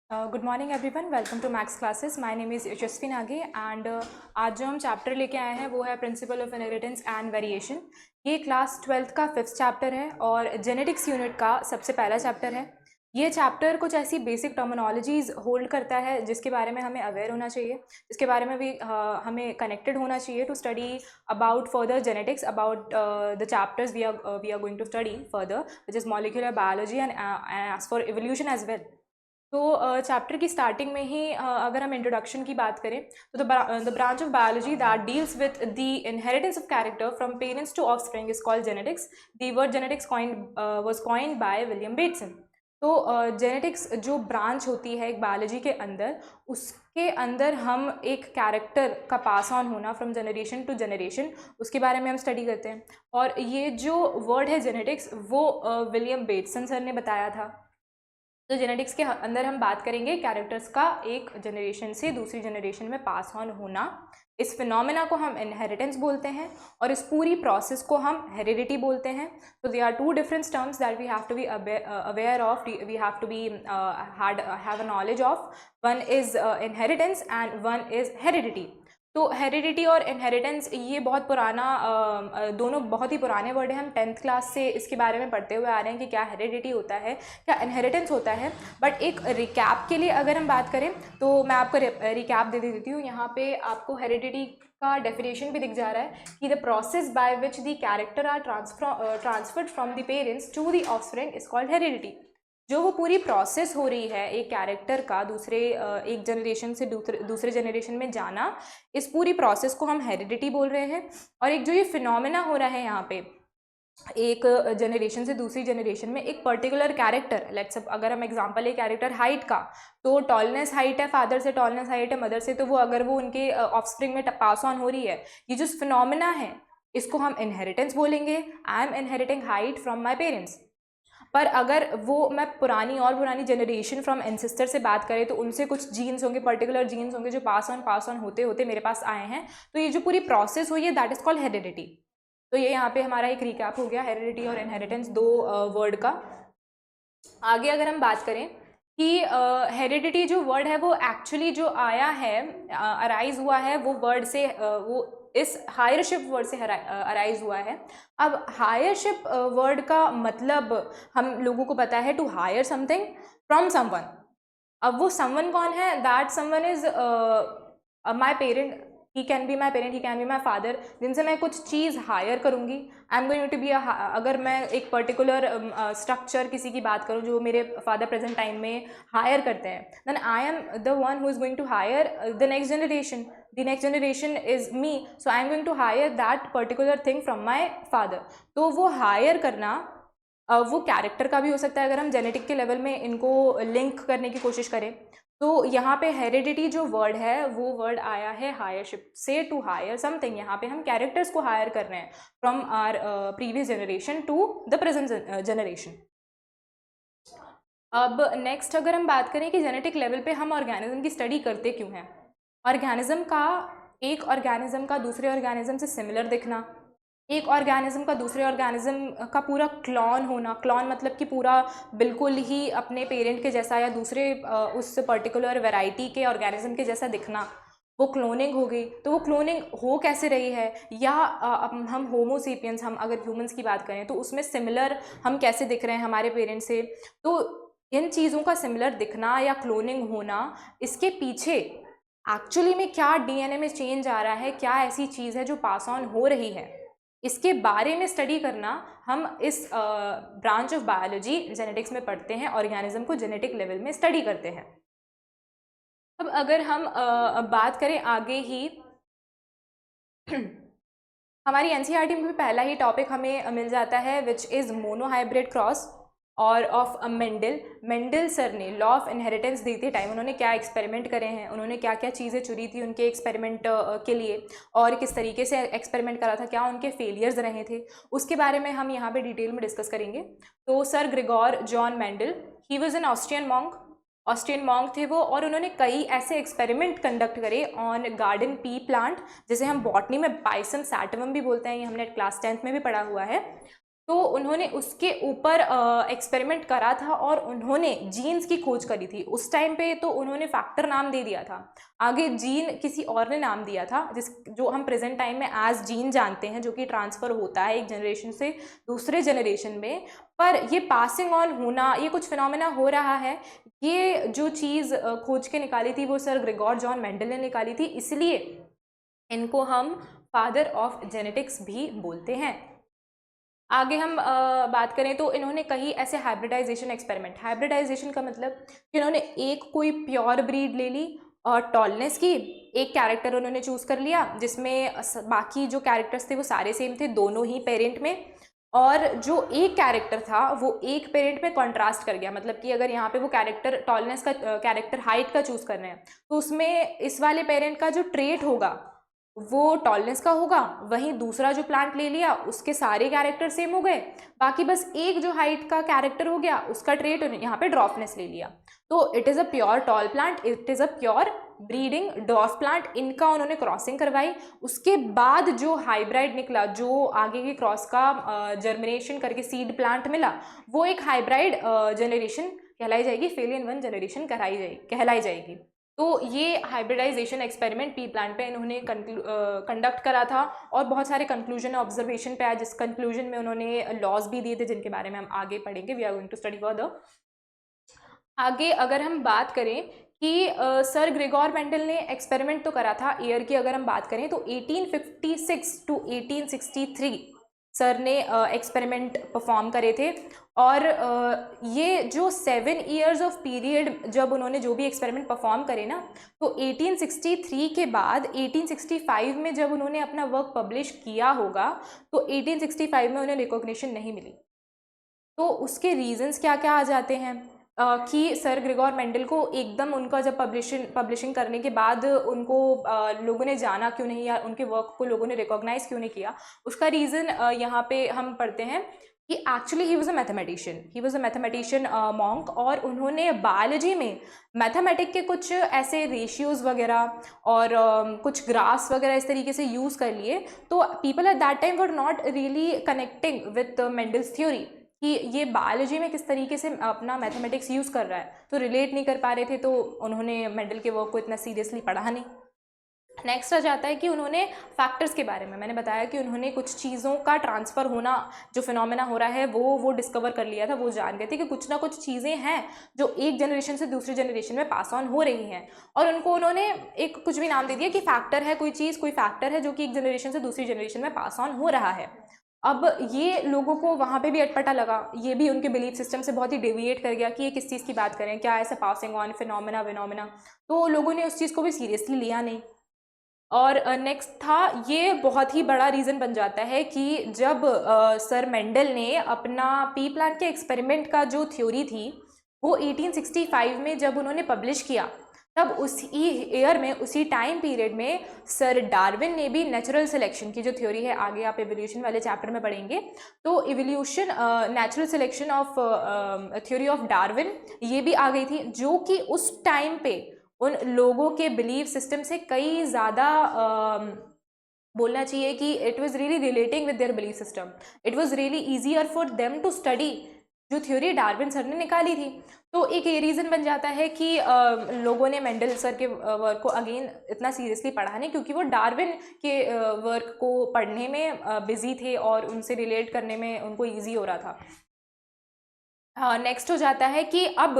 Good morning everyone, welcome to maths classes. My name is Yashasvi Nage and आज जो हम chapter लेके आए हैं वो है principle of inheritance and variation. ये क्लास 12th का 5th चैप्टर है और जेनेटिक्स यूनिट का सबसे पहला चैप्टर है। ये चैप्टर कुछ ऐसी बेसिक टर्मिनोलॉजीज होल्ड करता है जिसके बारे में हमें अवेयर होना चाहिए, जिसके बारे में भी हमें कनेक्टेड होना चाहिए to study about further genetics, about the chapters we are going to study further, which is molecular biology and as for evolution as well. तो चैप्टर की स्टार्टिंग में ही अगर हम इंट्रोडक्शन की बात करें तो the branch of biology that deals with the inheritance of character from parents to offspring is called genetics. The word genetics was coined by William Bateson. तो जेनेटिक्स जो ब्रांच होती है एक बायोलॉजी के अंदर, उसके अंदर हम एक कैरेक्टर का पास ऑन होना फ्रॉम जनरेशन टू जनरेशन, उसके बारे में हम स्टडी करते हैं। और ये जो वर्ड है जेनेटिक्स वो विलियम बेटसन सर ने बताया था। तो जेनेटिक्स के अंदर हम बात करेंगे कैरेक्टर्स का एक जनरेशन से दूसरी जनरेशन में पास ऑन होना। इस फिनोमेना को हम इनहेरिटेंस बोलते हैं और इस पूरी प्रोसेस को हम हेरिडिटी बोलते हैं। तो they are two different terms that we have to be aware of, we have to be have a knowledge of. One is inheritance and one is heredity. तो हेरिडिटी और इनहेरिटेंस ये बहुत पुराना, दोनों बहुत ही पुराने वर्ड हैं। हम 10th क्लास से इसके बारे में पढ़ते हुए आ रहे हैं कि क्या हेरिडिटी होता है, क्या इनहेरिटेंस होता है। बट एक रिकैप के लिए अगर हम बात करें तो मैं आपको रिकैप दे देती हूँ। यहाँ पे आपको हेरिडिटी का डेफिनेशन भी दिख जा रहा है कि the process by which the character are transferred from the parents to the offspring is called heredity. जो वो पूरी प्रोसेस हो रही है एक कैरेक्टर का एक जनरेशन से दूसरे जनरेशन में जाना, इस पूरी प्रोसेस को हम हेरिडिटी बोल रहे हैं। और एक जो ये फिनोमेना हो रहा है यहाँ पे एक जनरेशन से दूसरी जनरेशन में, एक पर्टिकुलर कैरेक्टर, लेट्स अगर हम एग्जांपल, एक कैरेक्टर हाइट का, तो टॉलनेस हाइट है फादर से, टॉलनेस हाइट है मदर से, तो वो अगर वो उनके ऑफस्प्रिंग में पास ऑन हो रही है, ये जो फिनोमेना है इसको हम इनहेरिटेंस बोलेंगे। I am inheriting height from my parents. पर अगर वो मैं पुरानी जनरेशन फ्रॉम एंसेस्टर से बात करें तो उनसे कुछ जीन्स होंगे, पर्टिकुलर जीन्स होंगे जो पास ऑन होते होते मेरे पास आए हैं। तो ये जो पूरी प्रोसेस हुई है दैट इज कॉल्ड हेरिडिटी। तो ये यहाँ पे हमारा एक रिकैप हो गया हेरिडिटी और इनहेरिटेंस, दो वर्ड का। आगे अगर हम बात करें कि हेरिडिटी जो वर्ड है वो एक्चुअली जो आया है, अराइज हुआ है, वो वर्ड से वो इस हायरशिप वर्ड से अराइज हुआ है। अब हायरशिप वर्ड का मतलब हम लोगों को पता है to hire something from someone. अब वो समवन कौन है? That someone is my parent, he can be my parent, he can be my father, जिनसे मैं कुछ चीज़ हायर करूँगी। I am going to be अगर मैं एक पर्टिकुलर स्ट्रक्चर किसी की बात करूँ जो मेरे फादर प्रेजेंट टाइम में हायर करते हैं, then I am the one who is going to hire the next generation. The next generation is me, so I am going to hire that particular thing from my father. तो वो higher करना वो character का भी हो सकता है अगर हम जेनेटिक के लेवल में इनको लिंक करने की कोशिश करें। तो यहाँ पे हेरिडिटी जो वर्ड है वो वर्ड आया है हायरशिप से, टू हायर समथिंग। यहाँ पे हम कैरेक्टर्स को हायर कर रहे हैं from our previous generation to the present generation. अब नेक्स्ट अगर हम बात करें कि जेनेटिक लेवल पे हम ऑर्गेनिज्म की स्टडी करते क्यों हैं। ऑर्गेनिज्म का, एक ऑर्गेनिज्म का दूसरे ऑर्गेनिज्म से सिमिलर दिखना, एक ऑर्गेनिज्म का दूसरे ऑर्गेनिज्म का पूरा क्लॉन होना, क्लॉन मतलब कि पूरा बिल्कुल ही अपने पेरेंट के जैसा या दूसरे उस पर्टिकुलर वैरायटी के ऑर्गेनिज्म के जैसा दिखना, वो क्लोनिंग हो गई। तो वो क्लोनिंग हो कैसे रही है, या हम होमोसेपियंस, हम अगर ह्यूमंस की बात करें तो उसमें सिमिलर हम कैसे दिख रहे हैं हमारे पेरेंट से। तो इन चीज़ों का सिमिलर दिखना या क्लोनिंग होना, इसके पीछे एक्चुअली में क्या डीएनए में चेंज आ रहा है, क्या ऐसी चीज़ है जो पास ऑन हो रही है, इसके बारे में स्टडी करना हम इस ब्रांच ऑफ बायोलॉजी जेनेटिक्स में पढ़ते हैं। ऑर्गेनिज्म को जेनेटिक लेवल में स्टडी करते हैं। अब अगर हम बात करें आगे ही हमारी एनसीईआरटी में भी पहला ही टॉपिक हमें मिल जाता है विच इज़ मोनोहाइब्रिड क्रॉस और ऑफ मेंडल सर ने लॉ ऑफ इनहेरिटेंस देते टाइम उन्होंने क्या एक्सपेरिमेंट करे हैं, उन्होंने क्या क्या चीज़ें चुनी थी उनके एक्सपेरिमेंट के लिए, और किस तरीके से एक्सपेरिमेंट करा था, क्या उनके फेलियर्स रहे थे, उसके बारे में हम यहाँ पे डिटेल में डिस्कस करेंगे। तो sir Gregor John Mendel, he was an Austrian monk थे वो, और उन्होंने कई ऐसे एक्सपेरिमेंट कंडक्ट करे ऑन गार्डन पी प्लांट, जिसे हम बॉटनी में पाइसम सैटिवम भी बोलते हैं, ये हमने क्लास 10th में भी पढ़ा हुआ है। तो उन्होंने उसके ऊपर एक्सपेरिमेंट करा था और उन्होंने जीन्स की खोज करी थी। उस टाइम पे तो उन्होंने फैक्टर नाम दे दिया था, आगे जीन किसी और ने नाम दिया था, जो हम प्रेजेंट टाइम में एज जीन जानते हैं, जो कि ट्रांसफ़र होता है एक जनरेशन से दूसरे जनरेशन में। पर ये पासिंग ऑन होना, ये कुछ फिनोमेना हो रहा है। ये जो चीज़ खोज के निकाली थी वो सर ग्रेगोर जॉन मेंडल ने निकाली थी, इसलिए इनको हम फादर ऑफ जेनेटिक्स भी बोलते हैं। आगे हम बात करें तो इन्होंने कई ऐसे हाइब्रिडाइजेशन एक्सपेरिमेंट, हाइब्रिडाइजेशन का मतलब कि इन्होंने एक कोई प्योर ब्रीड ले ली और टॉलनेस की, एक कैरेक्टर उन्होंने चूज़ कर लिया जिसमें बाकी जो कैरेक्टर्स थे वो सारे सेम थे दोनों ही पेरेंट में, और जो एक कैरेक्टर था वो एक पेरेंट में कॉन्ट्रास्ट कर गया। मतलब कि अगर यहाँ पे वो कैरेक्टर टॉलनेस का कैरेक्टर हाइट का चूज़ कर रहे हैं तो उसमें इस वाले पेरेंट का जो ट्रेट होगा वो टॉलनेस का होगा, वहीं दूसरा जो प्लांट ले लिया उसके सारे कैरेक्टर सेम हो गए, बाकी बस एक जो हाइट का कैरेक्टर हो गया उसका ट्रेट यहाँ पे ड्रॉफनेस ले लिया। तो it is a pure tall plant, it is a pure breeding dwarf plant. इनका उन्होंने क्रॉसिंग करवाई, उसके बाद जो हाइब्रिड निकला, जो आगे के क्रॉस का जर्मिनेशन करके सीड प्लांट मिला, वो एक हाइब्रिड जनरेशन कहलाई जाएगी, फेलियन वन जनरेशन कहलाई जाएगी। तो ये हाइब्रिडाइजेशन एक्सपेरिमेंट पी प्लांट पे इन्होंने कंडक्ट करा था और बहुत सारे कंक्लूजन ऑब्जर्वेशन पे आया, जिस कंक्लूजन में उन्होंने लॉज भी दिए थे जिनके बारे में हम आगे पढ़ेंगे। We are going to study further. आगे अगर हम बात करें कि सर ग्रेगोर मेंडल ने एक्सपेरिमेंट तो करा था, ईयर की अगर हम बात करें तो 1856 टू 1863 सर ने एक्सपेरिमेंट परफॉर्म करे थे। और ये जो 7 ईयर्स ऑफ पीरियड जब उन्होंने जो भी एक्सपेरिमेंट परफॉर्म करे ना, तो 1863 के बाद 1865 में जब उन्होंने अपना वर्क पब्लिश किया होगा तो 1865 में उन्हें रिकॉग्निशन नहीं मिली। तो उसके रीजंस क्या क्या आ जाते हैं कि सर ग्रेगोर मेंडल को एकदम उनका जब पब्लिशिंग करने के बाद उनको लोगों ने जाना क्यों नहीं, या उनके वर्क को लोगों ने रिकॉग्नाइज क्यों नहीं किया, उसका रीज़न यहाँ पे हम पढ़ते हैं कि actually he was a mathematician monk, और उन्होंने बायोलॉजी में मैथमेटिक के कुछ ऐसे रेशियोज़ वगैरह और कुछ ग्राफ्स वगैरह इस तरीके से यूज़ कर लिए। तो people at that time were not really connecting with Mendel's theory कि ये बायोलॉजी में किस तरीके से अपना मैथमेटिक्स यूज़ कर रहा है, तो रिलेट नहीं कर पा रहे थे, तो उन्होंने मेंडल के वर्क को इतना सीरियसली पढ़ा नहीं। नेक्स्ट आ जाता है कि उन्होंने फैक्टर्स के बारे में, मैंने बताया कि उन्होंने कुछ चीज़ों का ट्रांसफ़र होना, जो फिनोमेना हो रहा है वो डिस्कवर कर लिया था। वो जान गए थे कि कुछ ना कुछ चीज़ें हैं जो एक जनरेशन से दूसरी जनरेशन में पास ऑन हो रही हैं, और उनको उन्होंने एक कुछ भी नाम दे दिया कि फैक्टर है कोई चीज़, कोई फैक्टर है जो कि एक जनरेशन से दूसरी जनरेशन में पास ऑन हो रहा है। अब ये लोगों को वहाँ पे भी अटपटा लगा, ये भी उनके बिलीफ सिस्टम से बहुत ही डेविएट कर गया कि ये किस चीज़ की बात करें, क्या ऐसा पासिंग ऑन फिनोमेना, तो लोगों ने उस चीज़ को भी सीरियसली लिया नहीं। और नेक्स्ट था, ये बहुत ही बड़ा रीज़न बन जाता है कि जब सर मेंडल ने अपना पी प्लांट के एक्सपेरिमेंट का जो थ्योरी थी वो 1865 में जब उन्होंने पब्लिश किया, तब उसी ईयर में, उसी टाइम पीरियड में सर डार्विन ने भी नेचुरल सिलेक्शन की जो थ्योरी है, आगे आप एवोल्यूशन वाले चैप्टर में पढ़ेंगे, तो evolution natural selection of theory of Darwin ये भी आ गई थी, जो कि उस टाइम पे उन लोगों के बिलीफ सिस्टम से कई ज़्यादा बोलना चाहिए कि it was really relating with their belief system, it was really easier for them to study जो थ्योरी डार्विन सर ने निकाली थी। तो एक ये रीज़न बन जाता है कि लोगों ने मेंडल सर के वर्क को अगेन इतना सीरियसली पढ़ा नहीं, क्योंकि वो डार्विन के वर्क को पढ़ने में बिजी थे और उनसे रिलेट करने में उनको ईजी हो रहा था। नेक्स्ट हो जाता है कि अब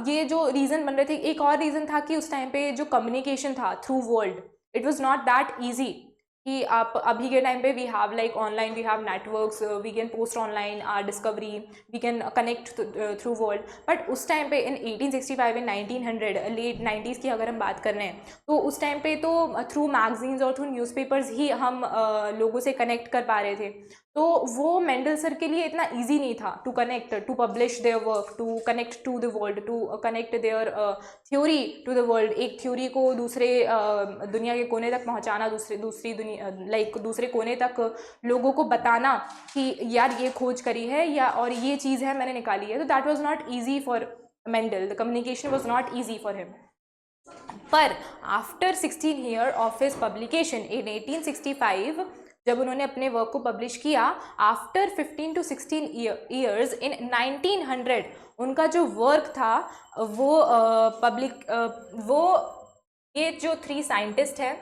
ये जो रीज़न बन रहे थे, एक और रीज़न था कि उस टाइम पे जो कम्युनिकेशन था through world, it was not that easy कि आप अभी के टाइम पे we have like online, we have networks, we can post online or discovery, we can connect through world. But उस टाइम पे इन 1865 इन 1900 लेट 90s की अगर हम बात कर रहे हैं, तो उस टाइम पे तो थ्रू मैगजीन्स और थ्रू न्यूज़पेपर्स ही हम लोगों से कनेक्ट कर पा रहे थे। तो वो मेंडल सर के लिए इतना इजी नहीं था to connect, to publish their work, to connect to the world, to connect their theory to the world, एक थ्योरी को दूसरे दुनिया के कोने तक पहुंचाना, दूसरी दुनिया लाइक दूसरे कोने तक लोगों को बताना कि यार ये खोज करी है या और ये चीज़ है मैंने निकाली है। तो that was not easy for Mendel, the communication was not easy for him. पर after 16 year of his publication in 1865 जब उन्होंने अपने वर्क को पब्लिश किया आफ्टर 15 to 16 ईयर्स इन 1900, उनका जो वर्क था वो वो ये जो 3 साइंटिस्ट हैं,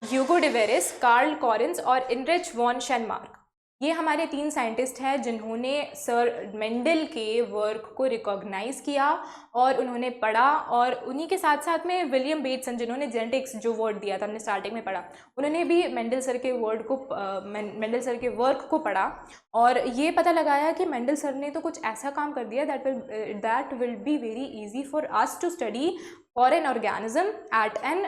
ह्यूगो डिवेरिस, कार्ल कॉरिन्स और इनरिच वॉन शेनमार्क, ये हमारे 3 साइंटिस्ट हैं जिन्होंने सर मेंडल के वर्क को रिकॉग्नाइज किया और उन्होंने पढ़ा। और उन्हीं के साथ साथ में विलियम बेटसन, जिन्होंने जेनेटिक्स जो वर्ड दिया था हमने स्टार्टिंग में पढ़ा, उन्होंने भी मेंडल सर के वर्क को पढ़ा और ये पता लगाया कि मेंडल सर ने तो कुछ ऐसा काम कर दिया that will be very easy for us to study for an organism at an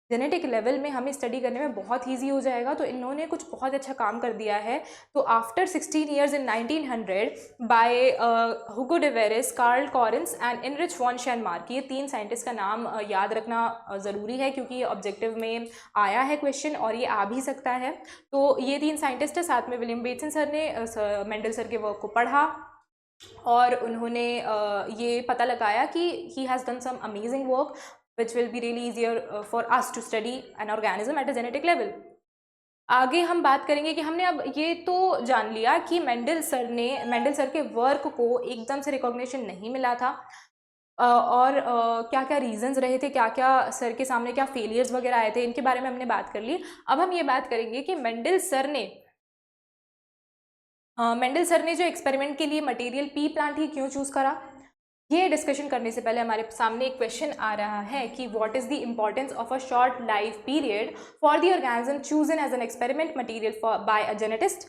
genetic level में हमें स्टडी करने में बहुत ईजी हो जाएगा। तो इन्होंने कुछ बहुत अच्छा काम कर दिया है। तो after 16 years in 1900 by Hugo de Vries, Carl Correns and Erich von Tschermak, ये 3 साइंटिस्ट का नाम याद रखना ज़रूरी है क्योंकि ये ऑब्जेक्टिव में आया है क्वेश्चन और ये आ भी सकता है। तो ये 3 साइंटिस्ट है, साथ में विलियम बेटसन सर ने मेंडल सर के वर्क को पढ़ा और उन्होंने ये पता लगाया कि he has done some amazing work which will be really easier for us to study an organism at a genetic level। आगे हम बात करेंगे कि हमने अब ये तो जान लिया कि मेंडल सर के वर्क को एकदम से रिकॉग्निशन नहीं मिला था और क्या क्या रीजंस रहे थे, क्या क्या सर के सामने क्या फेलियर्स वगैरह आए थे, इनके बारे में हमने बात कर ली। अब हम ये बात करेंगे कि मेंडल सर ने जो एक्सपेरिमेंट के लिए मटेरियल पी प्लांट ही क्यों चूज़ करा। ये डिस्कशन करने से पहले हमारे सामने एक क्वेश्चन आ रहा है कि what is the importance of a short life period for the organism chosen as an experiment material by a geneticist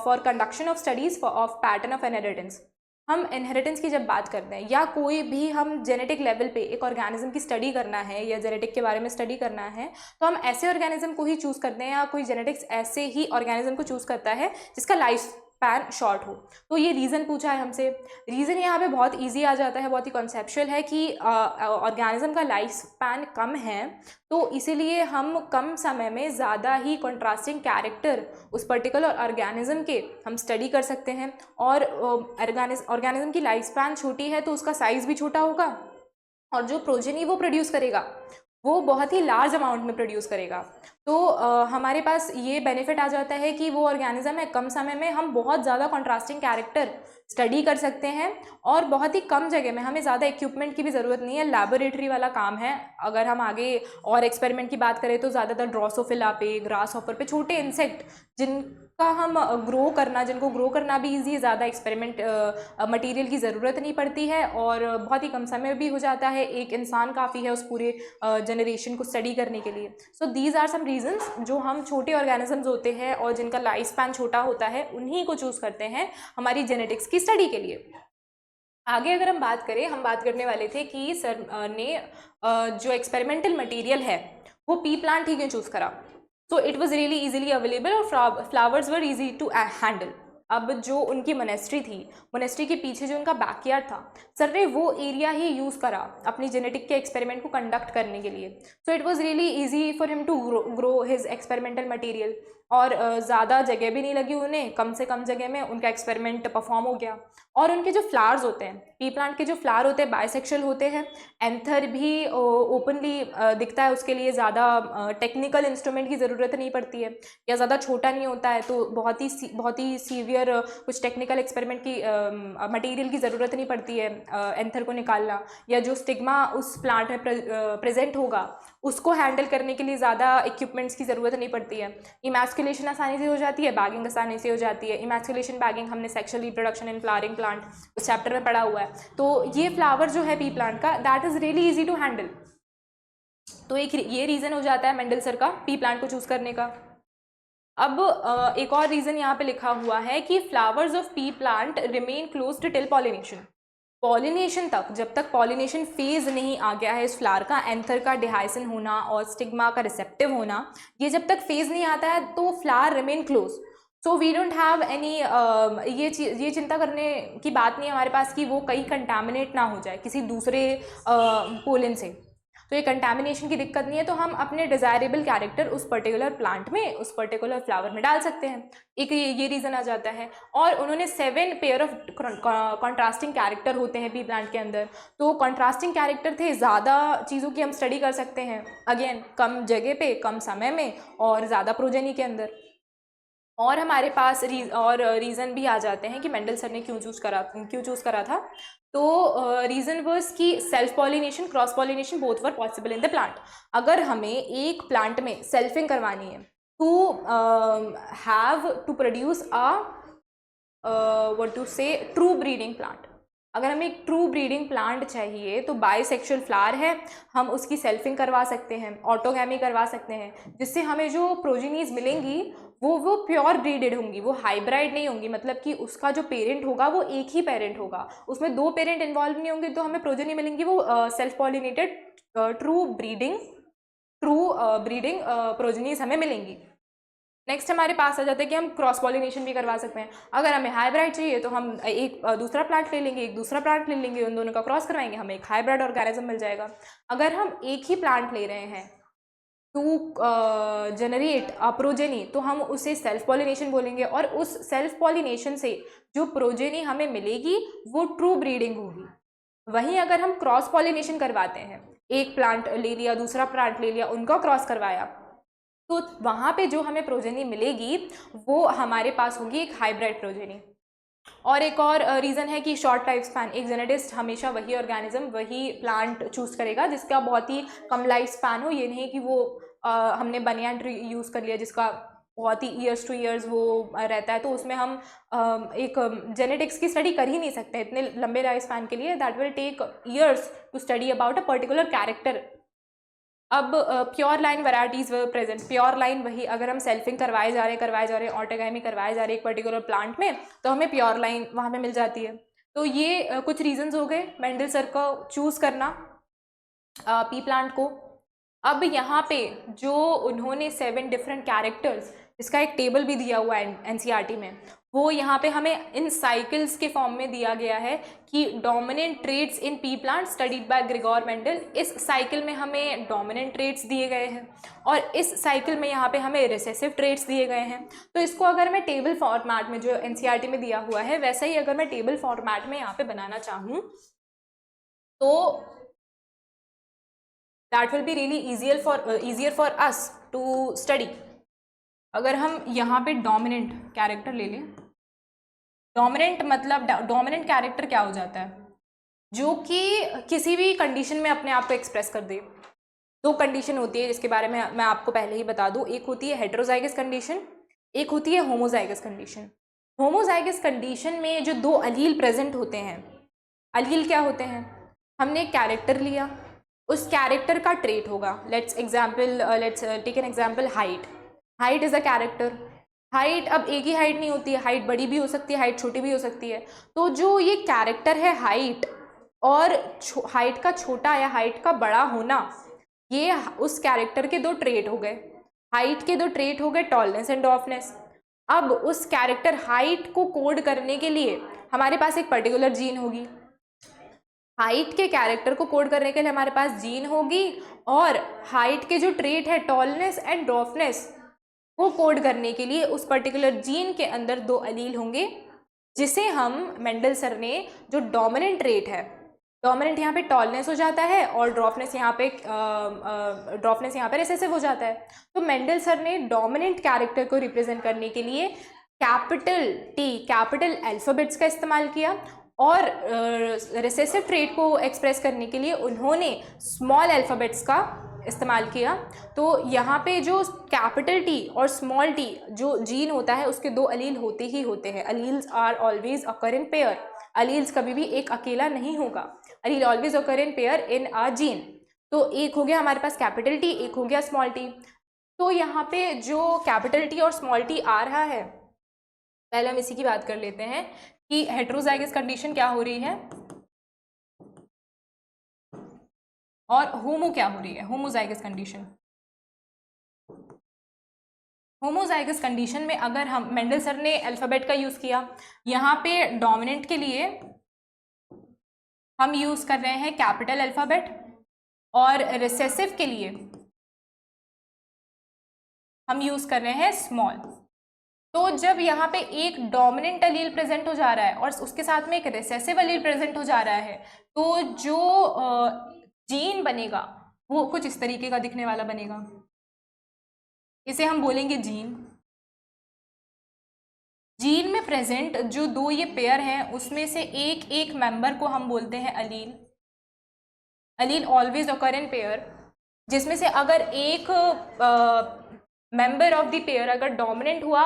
for conduction of studies of pattern of inheritance. हम इनहेरिटेंस की जब बात करते हैं या कोई भी हम जेनेटिक लेवल पे एक ऑर्गेनिज्म की स्टडी करना है या जेनेटिक के बारे में स्टडी करना है तो हम ऐसे ऑर्गेनिज्म को ही चूज़ करते हैं या कोई जेनेटिक्स ऐसे ही ऑर्गेनिज्म को चूज़ करता है जिसका लाइफ पैन शॉर्ट हो। तो ये रीज़न पूछा है हमसे। रीज़न यहाँ पे बहुत इजी आ जाता है, बहुत ही कॉन्सेप्चुअल है कि ऑर्गेनिज्म का लाइफ स्पैन कम है तो इसीलिए हम कम समय में ज़्यादा ही कॉन्ट्रास्टिंग कैरेक्टर उस पर्टिकुलर ऑर्गेनिज्म के हम स्टडी कर सकते हैं। और ऑर्गेनिज्म की लाइफ स्पैन छोटी है तो उसका साइज़ भी छोटा होगा और जो प्रोजेनी वो प्रोड्यूस करेगा वो बहुत ही लार्ज अमाउंट में प्रोड्यूस करेगा। तो हमारे पास ये बेनिफिट आ जाता है कि वो ऑर्गेनिज्म है कम समय में हम बहुत ज़्यादा कॉन्ट्रास्टिंग कैरेक्टर स्टडी कर सकते हैं और बहुत ही कम जगह में, हमें ज़्यादा इक्विपमेंट की भी ज़रूरत नहीं है, लैबोरेटरी वाला काम है। अगर हम आगे और एक्सपेरिमेंट की बात करें तो ज़्यादातर ड्रोसोफिला पे, ग्रास हॉपर पे, छोटे इंसेक्ट जिनको ग्रो करना भी ईजी है, ज़्यादा एक्सपेरिमेंट मटेरियल की ज़रूरत नहीं पड़ती है और बहुत ही कम समय भी हो जाता है। एक इंसान काफ़ी है उस पूरे जनरेशन को स्टडी करने के लिए। So these are some reasons जो हम छोटे ऑर्गेनिजम्स होते हैं और जिनका लाइफ स्पैन छोटा होता है उन्हीं को चूज़ करते हैं हमारी जेनेटिक्स की स्टडी के लिए। आगे अगर हम बात करें, हम बात करने वाले थे कि सर ने जो एक्सपेरिमेंटल मटेरियल है वो पी प्लांट ही क्यों चूज़ करा। So it was really easily available और flowers were easy to handle. अब जो उनकी मोनेस्ट्री थी, मोनेस्ट्री के पीछे जो उनका बैकयार्ड था, सर ने वो एरिया ही यूज़ करा अपनी जेनेटिक के एक्सपेरिमेंट को कंडक्ट करने के लिए। So it was really easy for him to grow his experimental material और ज़्यादा जगह भी नहीं लगी उन्हें, कम से कम जगह में उनका एक्सपेरिमेंट परफॉर्म हो गया। और उनके जो फ्लावर्स होते हैं, पी प्लांट के जो फ्लावर होते हैं बाइसेक्शुअल होते हैं, एंथर भी ओपनली दिखता है, उसके लिए ज़्यादा टेक्निकल इंस्ट्रूमेंट की ज़रूरत नहीं पड़ती है या ज़्यादा छोटा नहीं होता है तो बहुत ही सीवियर कुछ टेक्निकल एक्सपेरिमेंट की मटेरियल की ज़रूरत नहीं पड़ती है एंथर को निकालना, या जो स्टिग्मा उस प्लांट में प्रेजेंट होगा उसको हैंडल करने के लिए ज़्यादा इक्विपमेंट्स की ज़रूरत नहीं पड़ती है। इमैस्कुलेशन आसानी से हो जाती है, बैगिंग आसानी से हो जाती है। इमैस्कुलेशन बैगिंग हमने sexual reproduction in flowering plant उस चैप्टर में पढ़ा हुआ है। तो ये फ्लावर जो है पी प्लांट का, that is really easy to handle. तो एक ये रीज़न हो जाता है मेंडल सर का पी प्लांट को चूज़ करने का। अब एक और रीज़न यहाँ पे लिखा हुआ है कि flowers of P plant remain closed till pollination. Pollination तक, जब तक पॉलिनेशन फेज नहीं आ गया है इस फ्लावर का, एंथर का डिहाइसन होना और स्टिग्मा का रिसेप्टिव होना, ये जब तक फेज नहीं आता है तो flower remain close. So we don't have any, ये चिंता करने की बात नहीं है हमारे पास कि वो कहीं कंटामिनेट ना हो जाए किसी दूसरे पोलन से। तो ये कंटैमिनेशन की दिक्कत नहीं है, तो हम अपने डिज़ायरेबल कैरेक्टर उस पर्टिकुलर प्लांट में, उस पर्टिकुलर फ्लावर में डाल सकते हैं। एक ये रीज़न आ जाता है। और उन्होंने 7 पेयर ऑफ कॉन्ट्रास्टिंग कैरेक्टर होते हैं पी प्लांट के अंदर, तो कॉन्ट्रास्टिंग कैरेक्टर थे, ज़्यादा चीज़ों की हम स्टडी कर सकते हैं, अगेन कम जगह पे, कम समय में, और ज़्यादा प्रोजेनी के अंदर। और हमारे पास रीज़न भी आ जाते हैं कि मेंडल सर ने क्यों चूज़ करा था। तो रीज़न वाज कि self pollination, cross pollination both were possible in the plant. अगर हमें एक प्लांट में सेल्फिंग करवानी है to have to produce what to say true breeding plant, अगर हमें एक ट्रू ब्रीडिंग प्लांट चाहिए तो बाइसेक्सुअल फ्लावर है, हम उसकी सेल्फिंग करवा सकते हैं, ऑटोगैमी करवा सकते हैं, जिससे हमें जो प्रोजेनीज मिलेंगी वो प्योर ब्रीडेड होंगी, वो हाइब्राइड नहीं होंगी। मतलब कि उसका जो पेरेंट होगा वो एक ही पेरेंट होगा, उसमें 2 पेरेंट इन्वॉल्व नहीं होंगे, तो हमें प्रोजेनी मिलेंगी वो self pollinated true breeding progenies हमें मिलेंगी। नेक्स्ट हमारे पास आ जाता है कि हम क्रॉस पॉलिनेशन भी करवा सकते हैं। अगर हमें हाइब्रिड चाहिए तो हम एक दूसरा प्लांट ले लेंगे, एक दूसरा प्लांट ले लेंगे, उन दोनों का क्रॉस करवाएंगे, हमें एक हाइब्रिड ऑर्गेनिज्म मिल जाएगा। अगर हम एक ही प्लांट ले रहे हैं टू जनरेट प्रोजेनी, तो हम उसे सेल्फ पॉलिनेशन बोलेंगे, और उस सेल्फ पॉलिनेशन से जो प्रोजेनी हमें मिलेगी वो ट्रू ब्रीडिंग होगी। वहीं अगर हम क्रॉस पॉलिनेशन करवाते हैं, एक प्लांट ले लिया, दूसरा प्लांट ले लिया, उनका क्रॉस करवाया, तो वहाँ पे जो हमें प्रोजेनी मिलेगी वो हमारे पास होगी एक हाइब्रिड प्रोजेनी। और एक और रीज़न है कि शॉर्ट लाइफ स्पैन, एक जेनेटिस्ट हमेशा वही ऑर्गेनिज्म, वही प्लांट चूज़ करेगा जिसका बहुत ही कम लाइफ स्पैन हो। ये नहीं कि वो हमने बनियान ट्री यूज़ कर लिया जिसका बहुत ही ईयर्स टू ईयर्स वो रहता है, तो उसमें हम एक जेनेटिक्स की स्टडी कर ही नहीं सकते इतने लंबे लाइफ स्पैन के लिए। That will take years to study about a particular character. अब pure line varieties were present, pure line वही, अगर हम सेल्फिंग करवाए जा रहे हैं, ऑटोगैमी करवाए जा रहे हैं एक पर्टिकुलर प्लांट में, तो हमें प्योर लाइन वहाँ पे मिल जाती है। तो ये कुछ रीजंस हो गए मेंडल सर को चूज़ करना पी प्लांट को। अब यहाँ पे जो उन्होंने 7 डिफरेंट कैरेक्टर्स, इसका एक टेबल भी दिया हुआ है एनसीईआरटी में, वो यहाँ पे हमें इन साइकिल्स के फॉर्म में दिया गया है कि dominant traits in P plant studied by Gregor Mendel. इस साइकिल में हमें डोमिनेंट ट्रेट्स दिए गए हैं और इस साइकिल में यहाँ पे हमें रिसेसिव ट्रेट्स दिए गए हैं। तो इसको अगर मैं टेबल फॉर्मेट में, जो एनसीईआरटी में दिया हुआ है वैसा ही अगर मैं टेबल फॉर्मेट में यहाँ पे बनाना चाहूँ तो that will be really easier for us to study। अगर हम यहाँ पे डोमिनेंट कैरेक्टर ले लें, डोमिनेंट मतलब डोमिनेंट कैरेक्टर क्या हो जाता है, जो कि किसी भी कंडीशन में अपने आप को एक्सप्रेस कर दे। 2 कंडीशन होती है जिसके बारे में मैं आपको पहले ही बता दूं, एक होती है हेटेरोजाइगस कंडीशन, एक होती है होमोजाइगस कंडीशन। होमोजाइगस कंडीशन में जो 2 अलील प्रेजेंट होते हैं, अलील क्या होते हैं, हमने एक कैरेक्टर लिया, उस कैरेक्टर का ट्रेट होगा, let's take an example height. Height is a character. Height अब एक ही हाइट नहीं होती है, हाइट बड़ी भी हो सकती है, हाइट छोटी भी हो सकती है। तो जो ये कैरेक्टर है हाइट, और हाइट का छोटा या हाइट का बड़ा होना, ये उस कैरेक्टर के 2 ट्रेट हो गए। हाइट के 2 ट्रेट हो गए टॉलनेस एंड डॉफनेस। अब उस कैरेक्टर हाइट को कोड करने के लिए हमारे पास एक पर्टिकुलर जीन होगी, हाइट के कैरेक्टर को कोड करने के लिए हमारे पास जीन होगी, और हाइट के जो ट्रेट है टॉलनेस एंड डॉफनेस को कोड करने के लिए उस पर्टिकुलर जीन के अंदर 2 अलील होंगे, जिसे हम मेंडल सर ने जो डोमिनेंट ट्रेट है, डोमिनेंट यहाँ पे टॉलनेस हो जाता है और ड्रॉफनेस यहाँ पे रिसेसिव हो जाता है। तो मेंडल सर ने डोमिनेंट कैरेक्टर को रिप्रेजेंट करने के लिए कैपिटल टी, कैपिटल अल्फाबेट्स का इस्तेमाल किया, और रिसेसिव ट्रेट को एक्सप्रेस करने के लिए उन्होंने स्मॉल अल्फाबेट्स का इस्तेमाल किया। तो यहाँ पे जो कैपिटल टी और स्मॉल टी जो जीन होता है उसके 2 अलील होते ही होते हैं। Alleles are always occur in pair, alleles कभी भी एक अकेला नहीं होगा, allele always occur in pair in a gene. तो एक हो गया हमारे पास कैपिटल टी, एक हो गया स्मॉल टी। तो यहाँ पे जो कैपिटल टी और स्मॉल टी आ रहा है, पहले हम इसी की बात कर लेते हैं कि हेटेरोजाइगस कंडीशन क्या हो रही है और होमो क्या हो रही है, होमोजाइगस कंडीशन। होमोजाइगस कंडीशन में अगर हम, मेंडल सर ने अल्फाबेट का यूज किया, यहाँ पे डोमिनेंट के लिए हम यूज कर रहे हैं कैपिटल अल्फाबेट, और रिसेसिव के लिए हम यूज कर रहे हैं स्मॉल। तो जब यहाँ पे एक डोमिनेंट अलील प्रेजेंट हो जा रहा है और उसके साथ में एक रिसेसिव अलील प्रेजेंट हो जा रहा है, तो जो जीन बनेगा वो कुछ इस तरीके का दिखने वाला बनेगा। इसे हम बोलेंगे जीन। जीन में प्रेजेंट जो दो ये पेयर हैं उसमें से एक एक मेंबर को हम बोलते हैं अलील। अलील ऑलवेज ऑकर इन पेयर, जिसमें से अगर एक मेंबर ऑफ द पेयर अगर डोमिनेंट हुआ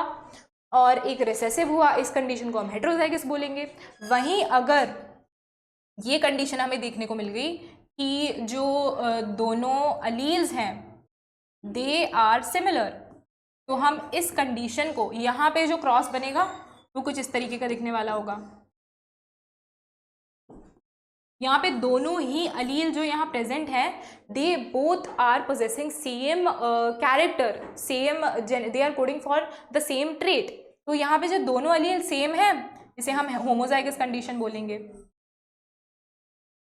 और एक रिसेसिव हुआ, इस कंडीशन को हम हेटेरोजाइगस बोलेंगे। वहीं अगर ये कंडीशन हमें देखने को मिल गई कि जो दोनों अलील्स हैं दे आर सिमिलर, तो हम इस कंडीशन को, यहाँ पे जो क्रॉस बनेगा वो कुछ इस तरीके का दिखने वाला होगा। यहाँ पे दोनों ही अलील जो यहाँ प्रेजेंट है, they both are possessing same character, same, they are coding for the same trait. तो यहाँ पे जो दोनों अलील सेम है, इसे हम होमोजाइगस कंडीशन बोलेंगे।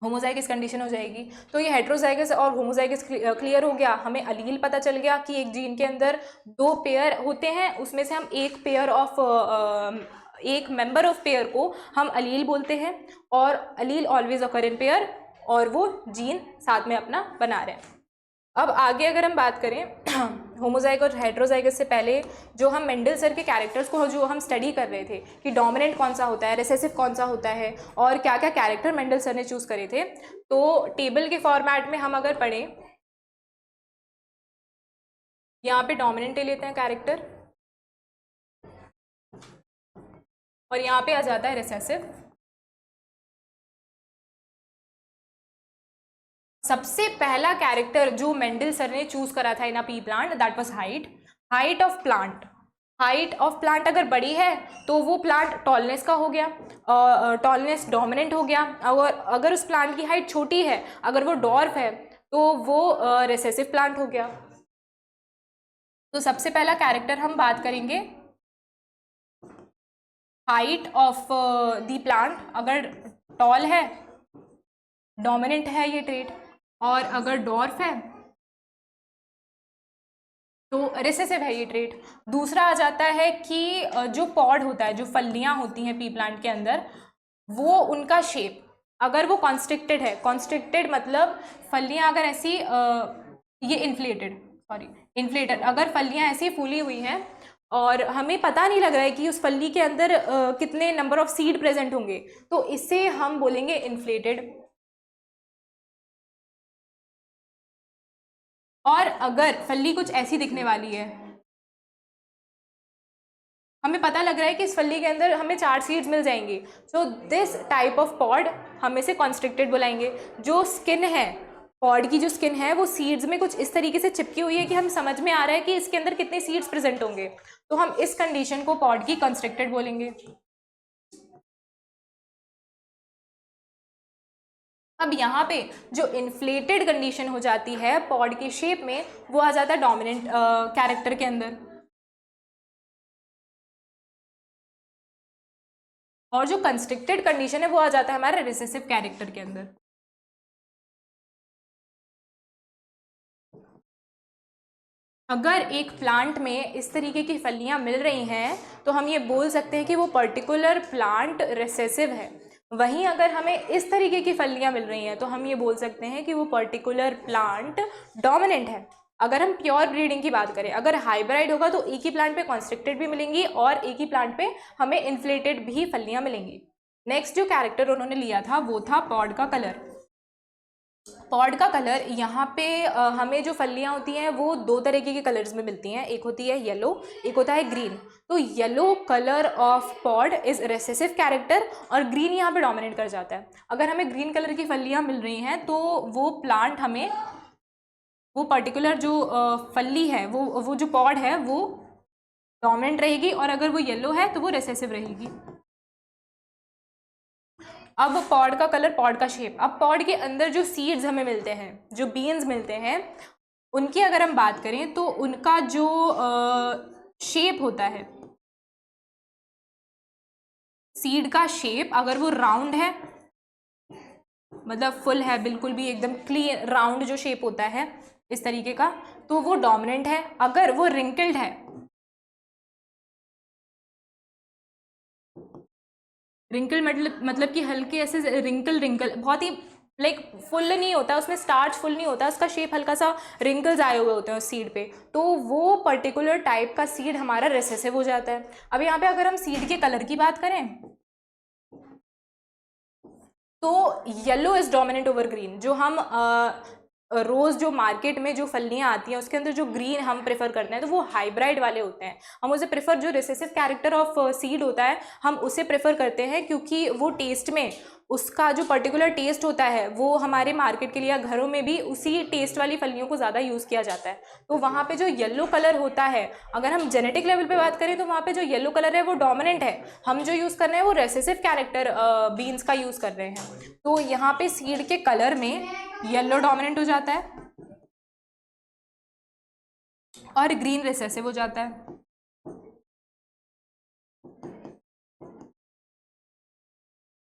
होमोजाइगस कंडीशन हो जाएगी। तो ये हेटेरोजाइगस और होमोजाइगस क्लियर हो गया। हमें अलील पता चल गया कि एक जीन के अंदर दो पेयर होते हैं, उसमें से हम एक पेयर ऑफ एक मेंबर ऑफ पेयर को हम अलील बोलते हैं, और अलील ऑलवेज ऑकर इन पेयर, और वो जीन साथ में अपना बना रहे हैं। अब आगे अगर हम बात करें होमोजाइग और हेटेरोजाइगस से पहले जो हम मेंडल सर के कैरेक्टर्स को जो हम स्टडी कर रहे थे कि डोमिनेंट कौन सा होता है, रिसेसिव कौन सा होता है, और क्या क्या कैरेक्टर मेंडल सर ने चूज करे थे, तो टेबल के फॉर्मेट में हम अगर पढ़ें, यहाँ पे डोमिनेंट ले लेते हैं कैरेक्टर और यहाँ पे आ जाता है रिसेसिव। सबसे पहला कैरेक्टर जो मेंडल सर ने चूज करा था in a pea plant, that was height. Height of plant, height of plant अगर बड़ी है तो वो प्लांट टॉलनेस का हो गया, टॉलनेस डोमिनेंट हो गया। और अगर उस प्लांट की हाइट छोटी है, अगर वो डॉर्फ है, तो वो रिसेसिव प्लांट हो गया। तो सबसे पहला कैरेक्टर हम बात करेंगे हाइट ऑफ द प्लांट। अगर टॉल है, डोमिनेंट है ये ट्रेट, और अगर डॉर्फ है तो रिसेसिव है ये ट्रेट। दूसरा आ जाता है कि जो पॉड होता है, जो फलियां होती हैं पी प्लांट के अंदर, वो उनका शेप, अगर वो कॉन्स्ट्रिक्टेड है, कॉन्स्ट्रिक्टेड मतलब फलियां अगर ऐसी ये इन्फ्लेटेड, सॉरी इन्फ्लेटेड, अगर फलियां ऐसी फूली हुई हैं और हमें पता नहीं लग रहा है कि उस फली के अंदर कितने नंबर ऑफ सीड प्रेजेंट होंगे, तो इसे हम बोलेंगे इन्फ्लेटेड। और अगर फली कुछ ऐसी दिखने वाली है, हमें पता लग रहा है कि इस फली के अंदर हमें 4 सीड्स मिल जाएंगी, so this type of pod हम इसे कॉन्स्ट्रिक्टेड बुलाएंगे। जो स्किन है, पॉड की जो स्किन है वो सीड्स में कुछ इस तरीके से चिपकी हुई है कि हम समझ में आ रहा है कि इसके अंदर कितने सीड्स प्रेजेंट होंगे, तो हम इस कंडीशन को पॉड की कॉन्स्ट्रिक्टेड बोलेंगे। अब यहाँ पे जो इन्फ्लेटेड कंडीशन हो जाती है पॉड के शेप में, वो आ जाता है डोमिनेंट कैरेक्टर के अंदर, और जो कंस्ट्रिक्टेड कंडीशन है वो आ जाता है हमारे रिसेसिव कैरेक्टर के अंदर। अगर एक प्लांट में इस तरीके की फलियां मिल रही हैं तो हम ये बोल सकते हैं कि वो पर्टिकुलर प्लांट रिसेसिव है। वहीं अगर हमें इस तरीके की फलियां मिल रही हैं तो हम ये बोल सकते हैं कि वो पर्टिकुलर प्लांट डोमिनेंट है। अगर हम प्योर ब्रीडिंग की बात करें, अगर हाइब्रिड होगा तो एक ही प्लांट पे कॉन्स्ट्रिक्टेड भी मिलेंगी और एक ही प्लांट पे हमें इन्फ्लेटेड भी फलियां मिलेंगी। नेक्स्ट जो कैरेक्टर उन्होंने लिया था वो था पॉड का कलर। पॉड का कलर, यहाँ पे हमें जो फलियाँ होती हैं वो दो तरीके के कलर्स में मिलती हैं, एक होती है येलो, एक होता है ग्रीन। तो yellow colour of pod is recessive character और ग्रीन यहाँ पे डोमिनेट कर जाता है। अगर हमें ग्रीन कलर की फलियाँ मिल रही हैं तो वो प्लांट हमें, वो पर्टिकुलर जो फली है, वो जो पॉड है वो डोमिनेंट रहेगी, और अगर वो येलो है तो वो रेसेसिव रहेगी। अब पॉड का कलर, पॉड का शेप। अब पॉड के अंदर जो सीड्स हमें मिलते हैं, जो बीन्स मिलते हैं, उनकी अगर हम बात करें तो उनका जो शेप होता है, सीड का शेप, अगर वो राउंड है मतलब फुल है, बिल्कुल भी एकदम क्लीन राउंड जो शेप होता है इस तरीके का, तो वो डोमिनेंट है। अगर वो रिंकल्ड है, रिंकल मतलब कि हल्के ऐसे रिंकल बहुत ही लाइक फुल नहीं होता, उसमें स्टार्च फुल नहीं होता, उसका शेप हल्का सा रिंकल्स आए हुए होते हैं उस सीड पे, तो वो पर्टिकुलर टाइप का सीड हमारा रिसेसिव हो जाता है। अब यहाँ पे अगर हम सीड के कलर की बात करें तो yellow is dominant over green. जो हम रोज़ जो मार्केट में जो फलियाँ आती हैं उसके अंदर जो ग्रीन हम प्रेफर करते हैं तो वो हाइब्राइड वाले होते हैं। हम उसे प्रेफर, जो रिसेसिव कैरेक्टर ऑफ सीड होता है हम उसे प्रेफर करते हैं, क्योंकि वो टेस्ट में उसका जो पर्टिकुलर टेस्ट होता है वो हमारे मार्केट के लिए या घरों में भी उसी टेस्ट वाली फलियों को ज़्यादा यूज़ किया जाता है। तो वहाँ पे जो येलो कलर होता है, अगर हम जेनेटिक लेवल पे बात करें तो वहाँ पे जो येलो कलर है वो डोमिनेंट है। हम जो यूज़ कर रहे हैं वो रेसेसिव कैरेक्टर बीन्स का यूज़ कर रहे हैं। तो यहाँ पे सीड के कलर में येलो डोमिनेंट हो जाता है और ग्रीन रिसेसिव हो जाता है।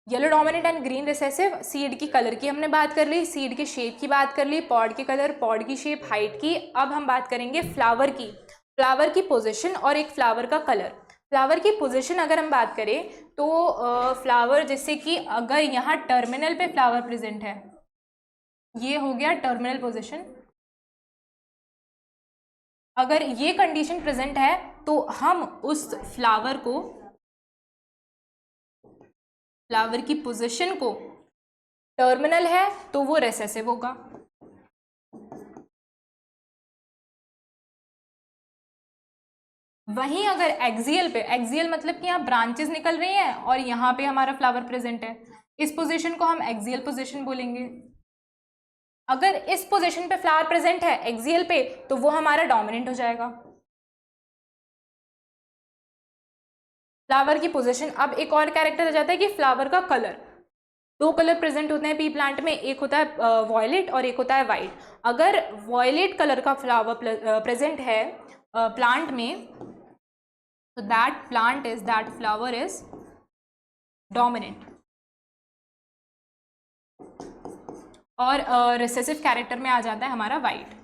Yellow dominant and green recessive. Seed की कलर की हमने बात कर ली, सीड के शेप की बात कर ली, पॉड के कलर, पॉड की शेप, हाइट की। अब हम बात करेंगे फ्लावर की, फ्लावर की पोजीशन और एक फ्लावर का कलर। फ्लावर की पोजीशन अगर हम बात करें तो फ्लावर, जैसे कि अगर यहाँ टर्मिनल पे फ्लावर प्रेजेंट है, ये हो गया टर्मिनल पोजीशन। अगर ये कंडीशन प्रेजेंट है तो हम उस फ्लावर को, फ्लावर की पोजीशन को, टर्मिनल है तो वो रेसेसिव होगा। वहीं अगर एक्सियल पे, एक्सियल मतलब कि यहाँ ब्रांचेस निकल रही हैं और यहाँ पे हमारा फ्लावर प्रेजेंट है, इस पोजीशन को हम एक्सियल पोजीशन बोलेंगे। अगर इस पोजीशन पे फ्लावर प्रेजेंट है एक्सियल पे तो वो हमारा डोमिनेंट हो जाएगा। फ्लावर की पोजीशन। अब एक और कैरेक्टर आ जाता है कि फ्लावर का कलर। दो कलर प्रेजेंट होते हैं पी प्लांट में, एक होता है वॉयलेट और एक होता है वाइट। अगर वॉयलेट कलर का फ्लावर प्रेजेंट है प्लांट में तो दैट फ्लावर इज डोमिनेंट। और रिसेसिव कैरेक्टर में आ जाता है हमारा वाइट।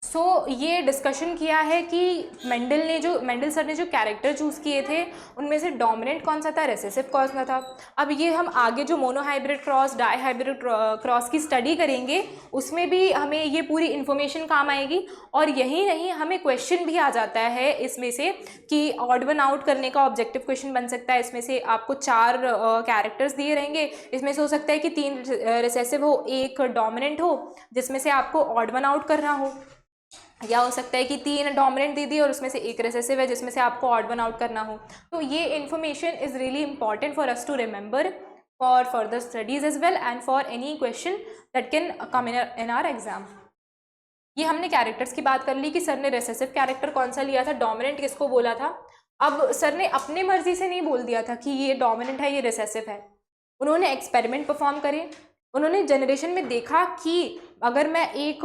सो ये डिस्कशन किया है कि मेंडल सर ने जो कैरेक्टर चूज़ किए थे उनमें से डोमिनेंट कौन सा था, रेसेसिव कौन सा था। अब ये हम आगे जो monohybrid cross, dihybrid cross की स्टडी करेंगे उसमें भी हमें ये पूरी इन्फॉर्मेशन काम आएगी। और यही नहीं, हमें क्वेश्चन भी आ जाता है इसमें से कि ऑड वन आउट करने का ऑब्जेक्टिव क्वेश्चन बन सकता है। इसमें से आपको 4 कैरेक्टर्स दिए रहेंगे, इसमें से हो सकता है कि 3 रिसेसिव हो, 1 डोमिनेंट हो जिसमें से आपको ऑड वन आउट करना हो, या हो सकता है कि 3 डोमिनेंट दे दी और उसमें से 1 रिसेसिव है जिसमें से आपको ऑड वन आउट करना हो। तो ये information is really important for us to remember for further studies as well and for any question that can come in our exam. ये हमने कैरेक्टर्स की बात कर ली कि सर ने रिसेसिव कैरेक्टर कौन सा लिया था, डोमिनेंट किसको बोला था। अब सर ने अपने मर्जी से नहीं बोल दिया था कि ये डोमिनेंट है, ये रिसेसिव है। उन्होंने एक्सपेरिमेंट परफॉर्म करे, उन्होंने जनरेशन में देखा कि अगर मैं एक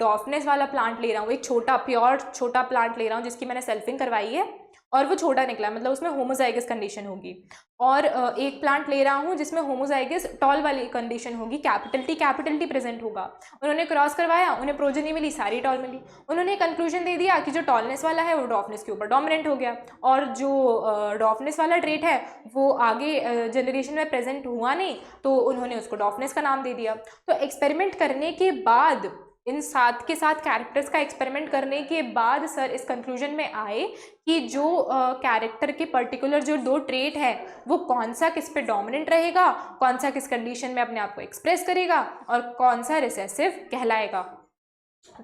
डॉफनेस वाला प्लांट ले रहा हूँ, एक छोटा प्योर छोटा प्लांट ले रहा हूँ जिसकी मैंने सेल्फिंग करवाई है और वो छोटा निकला, मतलब उसमें होमोजाइगस कंडीशन होगी, और एक प्लांट ले रहा हूँ जिसमें होमोजाइगस टॉल वाली कंडीशन होगी, कैपिटल टी प्रेजेंट होगा। उन्होंने क्रॉस करवाया, उन्हें प्रोजेनी मिली, सारी टॉल मिली। उन्होंने कंक्लूजन दे दिया कि जो टॉलनेस वाला है वो डॉफनेस के ऊपर डोमिनेंट हो गया और जो डॉफनेस वाला ट्रेट है वो आगे जनरेशन में प्रेजेंट हुआ नहीं, तो उन्होंने उसको डॉफनेस का नाम दे दिया। तो एक्सपेरिमेंट करने के बाद, इन साथ के साथ कैरेक्टर्स का एक्सपेरिमेंट करने के बाद सर इस कंक्लूजन में आए कि जो कैरेक्टर के पर्टिकुलर जो 2 ट्रेट है वो कौन सा किस पे डोमिनेंट रहेगा, कौन सा किस कंडीशन में अपने आप को एक्सप्रेस करेगा और कौन सा रिसेसिव कहलाएगा।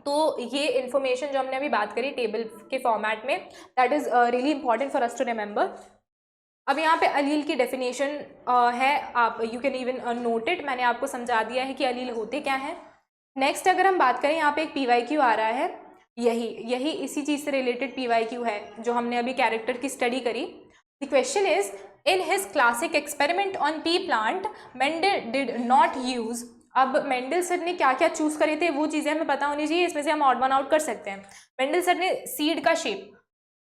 तो ये इन्फॉर्मेशन जो हमने अभी बात करी टेबल के फॉर्मेट में, that is really important for us to remember. अब यहाँ पे अलील की डेफिनेशन है, आप you can even note it, मैंने आपको समझा दिया है कि अलील होते क्या हैं। नेक्स्ट अगर हम बात करें, यहाँ पे एक PYQ आ रहा है, यही इसी चीज़ से रिलेटेड PYQ है जो हमने अभी कैरेक्टर की स्टडी करी। The question is, in his classic experiment on P plant Mendel did not use. अब मेंडल सर ने क्या क्या चूज करे थे वो चीज़ें हमें पता होनी चाहिए, इसमें से हम ऑड वन आउट कर सकते हैं। मेंडल सर ने सीड का शेप,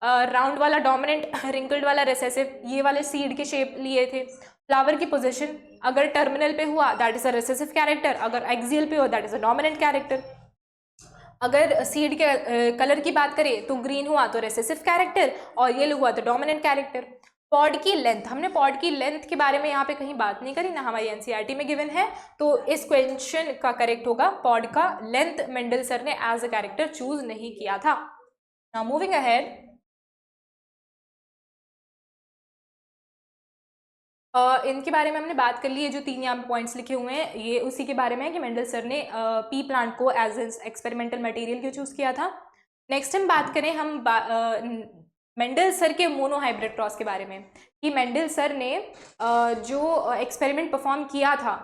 राउंड वाला डोमिनेंट, रिंकल्ड वाला रिसेसिव, ये वाले सीड के शेप लिए थे। फ्लावर की पोजीशन अगर टर्मिनल पे हुआ that is a recessive character, अगर एक्सियल पे हुआ that is a dominant character. अगर सीड के कलर की बात करें तो ग्रीन हुआ तो रिसेसिव कैरेक्टर और येलो हुआ तो डोमिनेंट कैरेक्टर। पॉड की लेंथ, हमने पॉड की लेंथ के बारे में यहाँ पे कहीं बात नहीं करी ना, हमारी एनसीईआरटी में गिवन है, तो इस क्वेश्चन का करेक्ट होगा पॉड का लेंथ मेंडल सर ने एज अ कैरेक्टर चूज नहीं किया था। नाउ मूविंग अहेड, इनके बारे में हमने बात कर ली है, जो 3 यहाँ पॉइंट्स लिखे हुए हैं ये उसी के बारे में है कि मेंडल सर ने पी प्लांट को एज एक्सपेरिमेंटल मटेरियल क्यों चूज किया था। नेक्स्ट हम बात करें मेंडल सर के मोनोहाइब्रिड क्रॉस के बारे में, कि मेंडल सर ने जो एक्सपेरिमेंट परफॉर्म किया था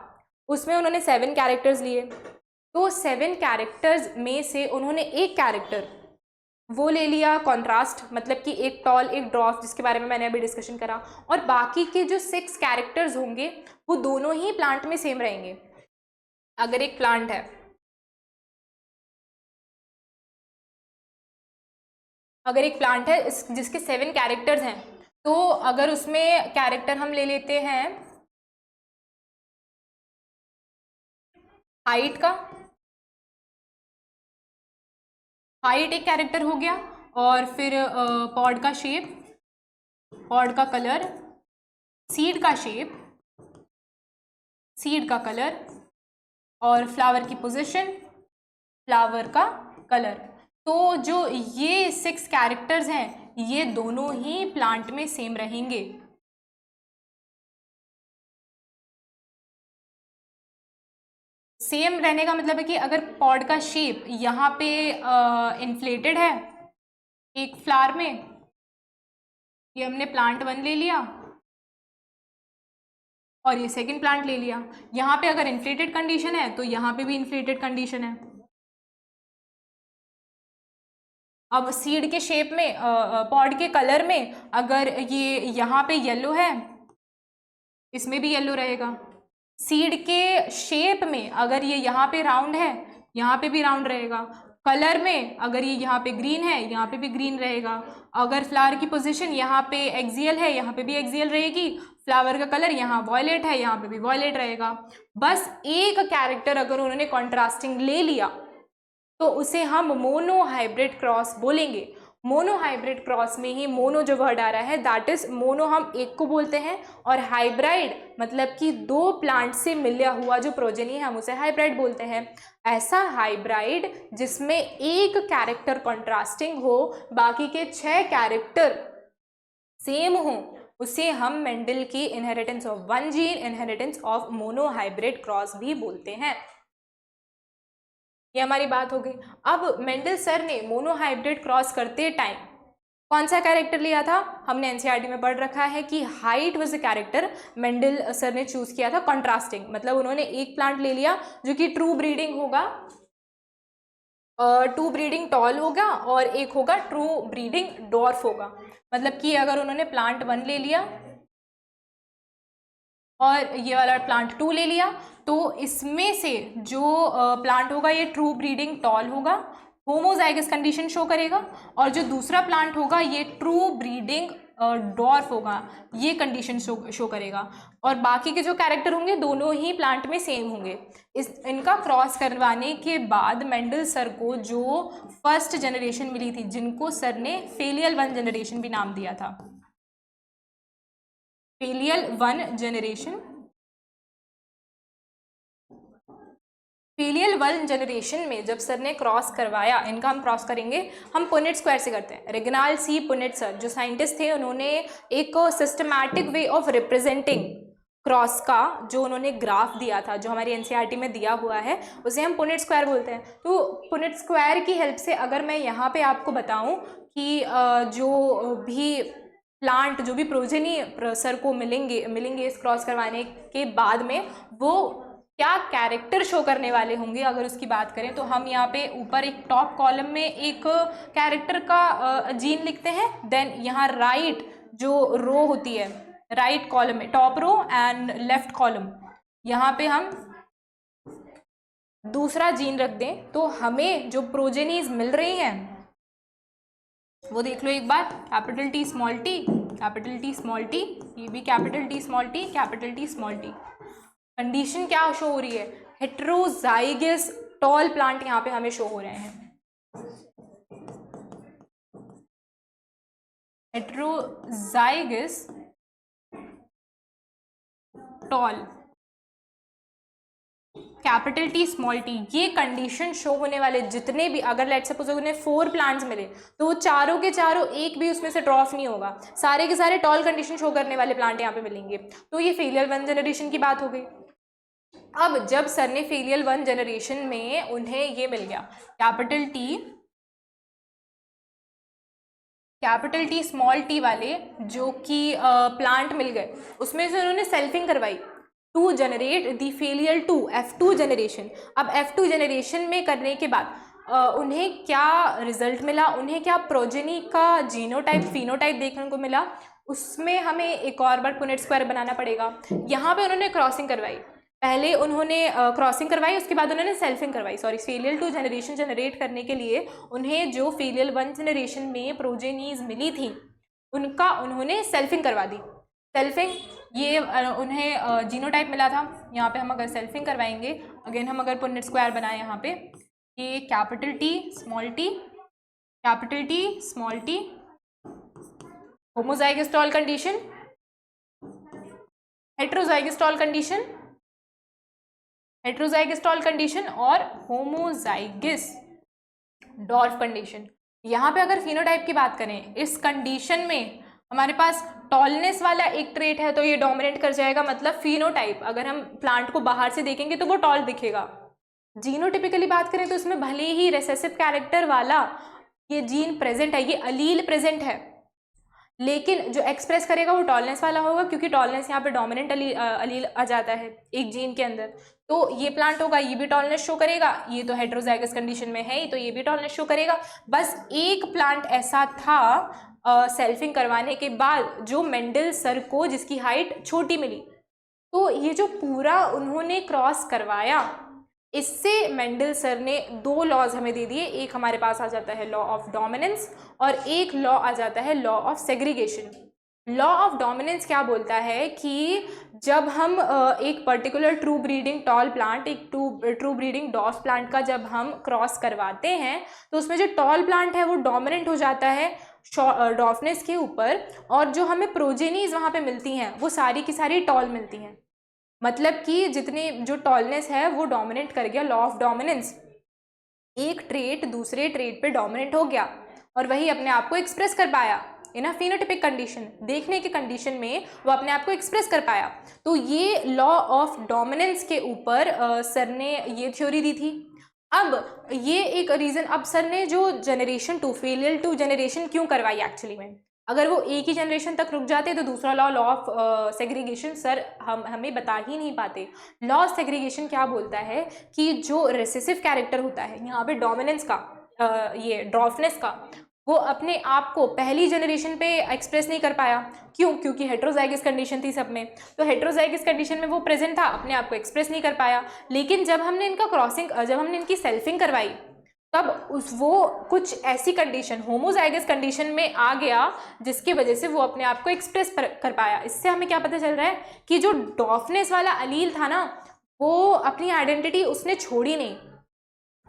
उसमें उन्होंने 7 कैरेक्टर्स लिए, तो 7 कैरेक्टर्स में से उन्होंने एक कैरेक्टर वो ले लिया कॉन्ट्रास्ट, मतलब कि एक टॉल एक ड्वार्फ, जिसके बारे में मैंने अभी डिस्कशन करा, और बाकी के जो 6 कैरेक्टर्स होंगे वो दोनों ही प्लांट में सेम रहेंगे। अगर एक प्लांट है, अगर एक प्लांट है जिसके 7 कैरेक्टर्स हैं, तो अगर उसमें कैरेक्टर हम ले लेते हैं हाइट का, हाइट एक कैरेक्टर हो गया, और फिर पॉड का शेप, पॉड का कलर, सीड का शेप, सीड का कलर, और फ्लावर की पोजीशन, फ्लावर का कलर। तो जो ये 6 कैरेक्टर्स हैं ये दोनों ही प्लांट में सेम रहेंगे। सेम रहने का मतलब है कि अगर पॉड का शेप यहाँ पे इन्फ्लेटेड है एक फ्लावर में, ये हमने प्लांट 1 ले लिया और ये सेकंड प्लांट ले लिया, यहाँ पे अगर इन्फ्लेटेड कंडीशन है तो यहाँ पे भी इन्फ्लेटेड कंडीशन है। अब सीड के शेप में पॉड के कलर में अगर ये यहाँ पे येलो है इसमें भी येलो रहेगा, सीड के शेप में अगर ये यहाँ पे राउंड है यहाँ पे भी राउंड रहेगा, कलर में अगर ये यहाँ पे ग्रीन है यहाँ पे भी ग्रीन रहेगा, अगर फ्लावर की पोजीशन यहाँ पे एक्सियल है यहाँ पे भी एक्सियल रहेगी, फ्लावर का कलर यहाँ वॉयलेट है यहाँ पे भी वॉयलेट रहेगा। बस एक कैरेक्टर अगर उन्होंने कॉन्ट्रास्टिंग ले लिया तो उसे हम मोनोहाइब्रिड क्रॉस बोलेंगे। मोनोहाइब्रिड क्रॉस में ही मोनो जो वर्ड आ रहा है दैट इज मोनो हम एक को बोलते हैं, और हाइब्राइड मतलब कि 2 प्लांट से मिला हुआ जो प्रोजेनी है हम उसे हाइब्राइड बोलते हैं। ऐसा हाइब्राइड जिसमें एक कैरेक्टर कॉन्ट्रास्टिंग हो बाकी के 6 कैरेक्टर सेम हो उसे हम मेंडल की inheritance of 1 gene, inheritance of monohybrid cross भी बोलते हैं। ये हमारी बात हो गई। अब मेंडल सर ने मोनोहाइब्रिड क्रॉस करते टाइम कौन सा कैरेक्टर लिया था, हमने एनसीईआरटी में पढ़ रखा है कि height was a character Mendel sir ने चूज किया था कॉन्ट्रास्टिंग, मतलब उन्होंने एक प्लांट ले लिया जो कि ट्रू ब्रीडिंग होगा, ट्रू ब्रीडिंग टॉल होगा, और एक होगा ट्रू ब्रीडिंग डॉर्फ होगा। मतलब कि अगर उन्होंने प्लांट 1 ले लिया और ये वाला प्लांट 2 ले लिया तो इसमें से जो प्लांट होगा ये ट्रू ब्रीडिंग टॉल होगा, होमोजाइगस कंडीशन शो करेगा, और जो दूसरा प्लांट होगा ये ट्रू ब्रीडिंग डॉर्फ होगा, ये कंडीशन शो करेगा, और बाकी के जो कैरेक्टर होंगे दोनों ही प्लांट में सेम होंगे। इनका क्रॉस करवाने के बाद मेंडल सर को जो फर्स्ट जनरेशन मिली थी जिनको सर ने फेलियल 1 जनरेशन भी नाम दिया था, फेलियल 1 जनरेशन। फेलियल 1 जनरेशन में जब सर ने क्रॉस करवाया, इनका हम क्रॉस करेंगे, हम पुनेट स्क्वायर से करते हैं। रेगनाल्ड सी पुनेट सर जो साइंटिस्ट थे उन्होंने एक systematic way of representing cross का जो उन्होंने ग्राफ दिया था जो हमारी एनसीईआरटी में दिया हुआ है उसे हम पुनेट स्क्वायर बोलते हैं। तो पुनेट स्क्वायर की हेल्प से अगर मैं यहाँ पे आपको बताऊँ कि जो भी प्लांट जो भी प्रोजेनी सर को मिलेंगे इस क्रॉस करवाने के बाद में वो क्या कैरेक्टर शो करने वाले होंगे, अगर उसकी बात करें तो हम यहाँ पे ऊपर एक टॉप कॉलम में एक कैरेक्टर का जीन लिखते हैं, देन यहाँ राइट जो रो होती है राइट कॉलम में top row and left column यहाँ पे हम दूसरा जीन रख दें तो हमें जो प्रोजेनीज मिल रही हैं वो देख लो एक बार, capital T small T capital T small T, ये भी capital T small T, capital T small T. Condition क्या शो हो रही है? हेट्रोजाइगस टॉल प्लांट यहाँ पे हमें शो हो रहे हैं। Heterozygous tall, capital T small T, ये कंडीशन शो होने वाले जितने भी, अगर लेट्स सपोज उन्हें 4 प्लांट्स मिले तो वो चारों के चारों एक भी उसमें से ड्रॉप नहीं होगा, सारे के सारे टॉल कंडीशन शो करने वाले प्लांट यहाँ पे मिलेंगे। तो ये फेलियर 1 जनरेशन की बात हो गई। अब जब सर ने फेलियर 1 जनरेशन में उन्हें ये मिल गया कैपिटल टी स्मॉल टी वाले जो कि प्लांट मिल गए, उसमें से उन्होंने सेल्फिंग करवाई to generate the filial 2 F2 generation. अब F2 जनरेशन में करने के बाद उन्हें क्या रिजल्ट मिला, उन्हें क्या प्रोजेनी का जीनोटाइप फिनोटाइप देखने को मिला, उसमें हमें एक और बार पुनेट स्क्वायर बनाना पड़ेगा। यहाँ पे उन्होंने क्रॉसिंग करवाई, पहले उन्होंने क्रॉसिंग करवाई, उसके बाद उन्होंने सेल्फिंग करवाई। सॉरी, फेलियर 2 जनरेशन जनरेट करने के लिए उन्हें जो फेलियर 1 जनरेशन में प्रोजेनीज मिली थी उनका उन्होंने सेल्फिंग करवा दी। सेल्फिंग, ये उन्हें जीनोटाइप मिला था। यहाँ पे हम अगर सेल्फिंग करवाएंगे, अगेन हम अगर पुनेट स्क्वायर बनाए यहाँ पे, ये capital T small T, capital T small T, homozygous tall condition, heterozygous tall condition, heterozygous tall condition और होमोजाइगस डॉर्फ कंडीशन। यहाँ पे अगर फिनोटाइप की बात करें, इस कंडीशन में हमारे पास टॉलनेस वाला एक ट्रेट है तो ये डोमिनेट कर जाएगा, मतलब फिनोटाइप अगर हम प्लांट को बाहर से देखेंगे तो वो टॉल दिखेगा। जीनोटिपिकली बात करें तो इसमें भले ही रिसेसिव कैरेक्टर वाला ये जीन प्रेजेंट है, ये अलील प्रेजेंट है, लेकिन जो एक्सप्रेस करेगा वो टॉलनेस वाला होगा, क्योंकि टॉलनेस यहाँ पे डोमिनेंट अलील आ जाता है एक जीन के अंदर। तो ये प्लांट होगा, ये भी टॉलनेस शो करेगा, ये तो हेट्रोजाइगस कंडीशन में है ही तो ये भी टॉलनेस शो करेगा। बस एक प्लांट ऐसा था सेल्फिंग करवाने के बाद जो मेंडल सर को जिसकी हाइट छोटी मिली, तो ये जो पूरा उन्होंने क्रॉस करवाया, इससे मेंडल सर ने 2 लॉज हमें दे दिए। एक हमारे पास आ जाता है लॉ ऑफ डोमिनेंस और एक लॉ आ जाता है law of segregation. Law of dominance क्या बोलता है कि जब हम एक particular true breeding tall plant, एक ट्रू ब्रीडिंग डॉर्फ प्लांट का जब हम क्रॉस करवाते हैं तो उसमें जो टॉल प्लांट है वो डोमिनेंट हो जाता है डॉर्फनेस के ऊपर, और जो हमें प्रोजेनीज वहाँ पे मिलती हैं वो सारी की सारी टॉल मिलती हैं। मतलब कि जितने जो टॉलनेस है वो डोमिनेट कर गया, लॉ ऑफ डोमिनेंस, एक ट्रेट दूसरे ट्रेट पे डोमिनेट हो गया और वही अपने आप को एक्सप्रेस कर पाया इन अ फिनोटिपिक कंडीशन, देखने के कंडीशन में वो अपने आप को एक्सप्रेस कर पाया। तो ये लॉ ऑफ डोमिनेंस के ऊपर सर ने ये थ्योरी दी थी। अब ये एक रीज़न, अब सर ने जो जनरेशन 2 फेलियर 2 जनरेशन क्यों करवाई एक्चुअली में, अगर वो एक ही जनरेशन तक रुक जाते तो दूसरा लॉ ऑफ सेग्रीगेशन सर हमें बता ही नहीं पाते। लॉ ऑफ सेग्रीगेशन क्या बोलता है कि जो रिसेसिव कैरेक्टर होता है यहाँ पे डोमिनेंस का, ये ड्रॉफनेस का, वो अपने आप को पहली जनरेशन पे एक्सप्रेस नहीं कर पाया। क्यों? क्योंकि हेट्रोजाइगस कंडीशन थी सब में, तो हेट्रोजाइगस कंडीशन में वो प्रेजेंट था, अपने आप को एक्सप्रेस नहीं कर पाया। लेकिन जब हमने इनका क्रॉसिंग, जब हमने इनकी सेल्फिंग करवाई, तब वो कुछ ऐसी कंडीशन होमोजाइगस कंडीशन में आ गया जिसकी वजह से वो अपने आप को एक्सप्रेस कर पाया। इससे हमें क्या पता चल रहा है कि जो डॉर्फनेस वाला अलील था ना, वो अपनी आइडेंटिटी उसने छोड़ी नहीं,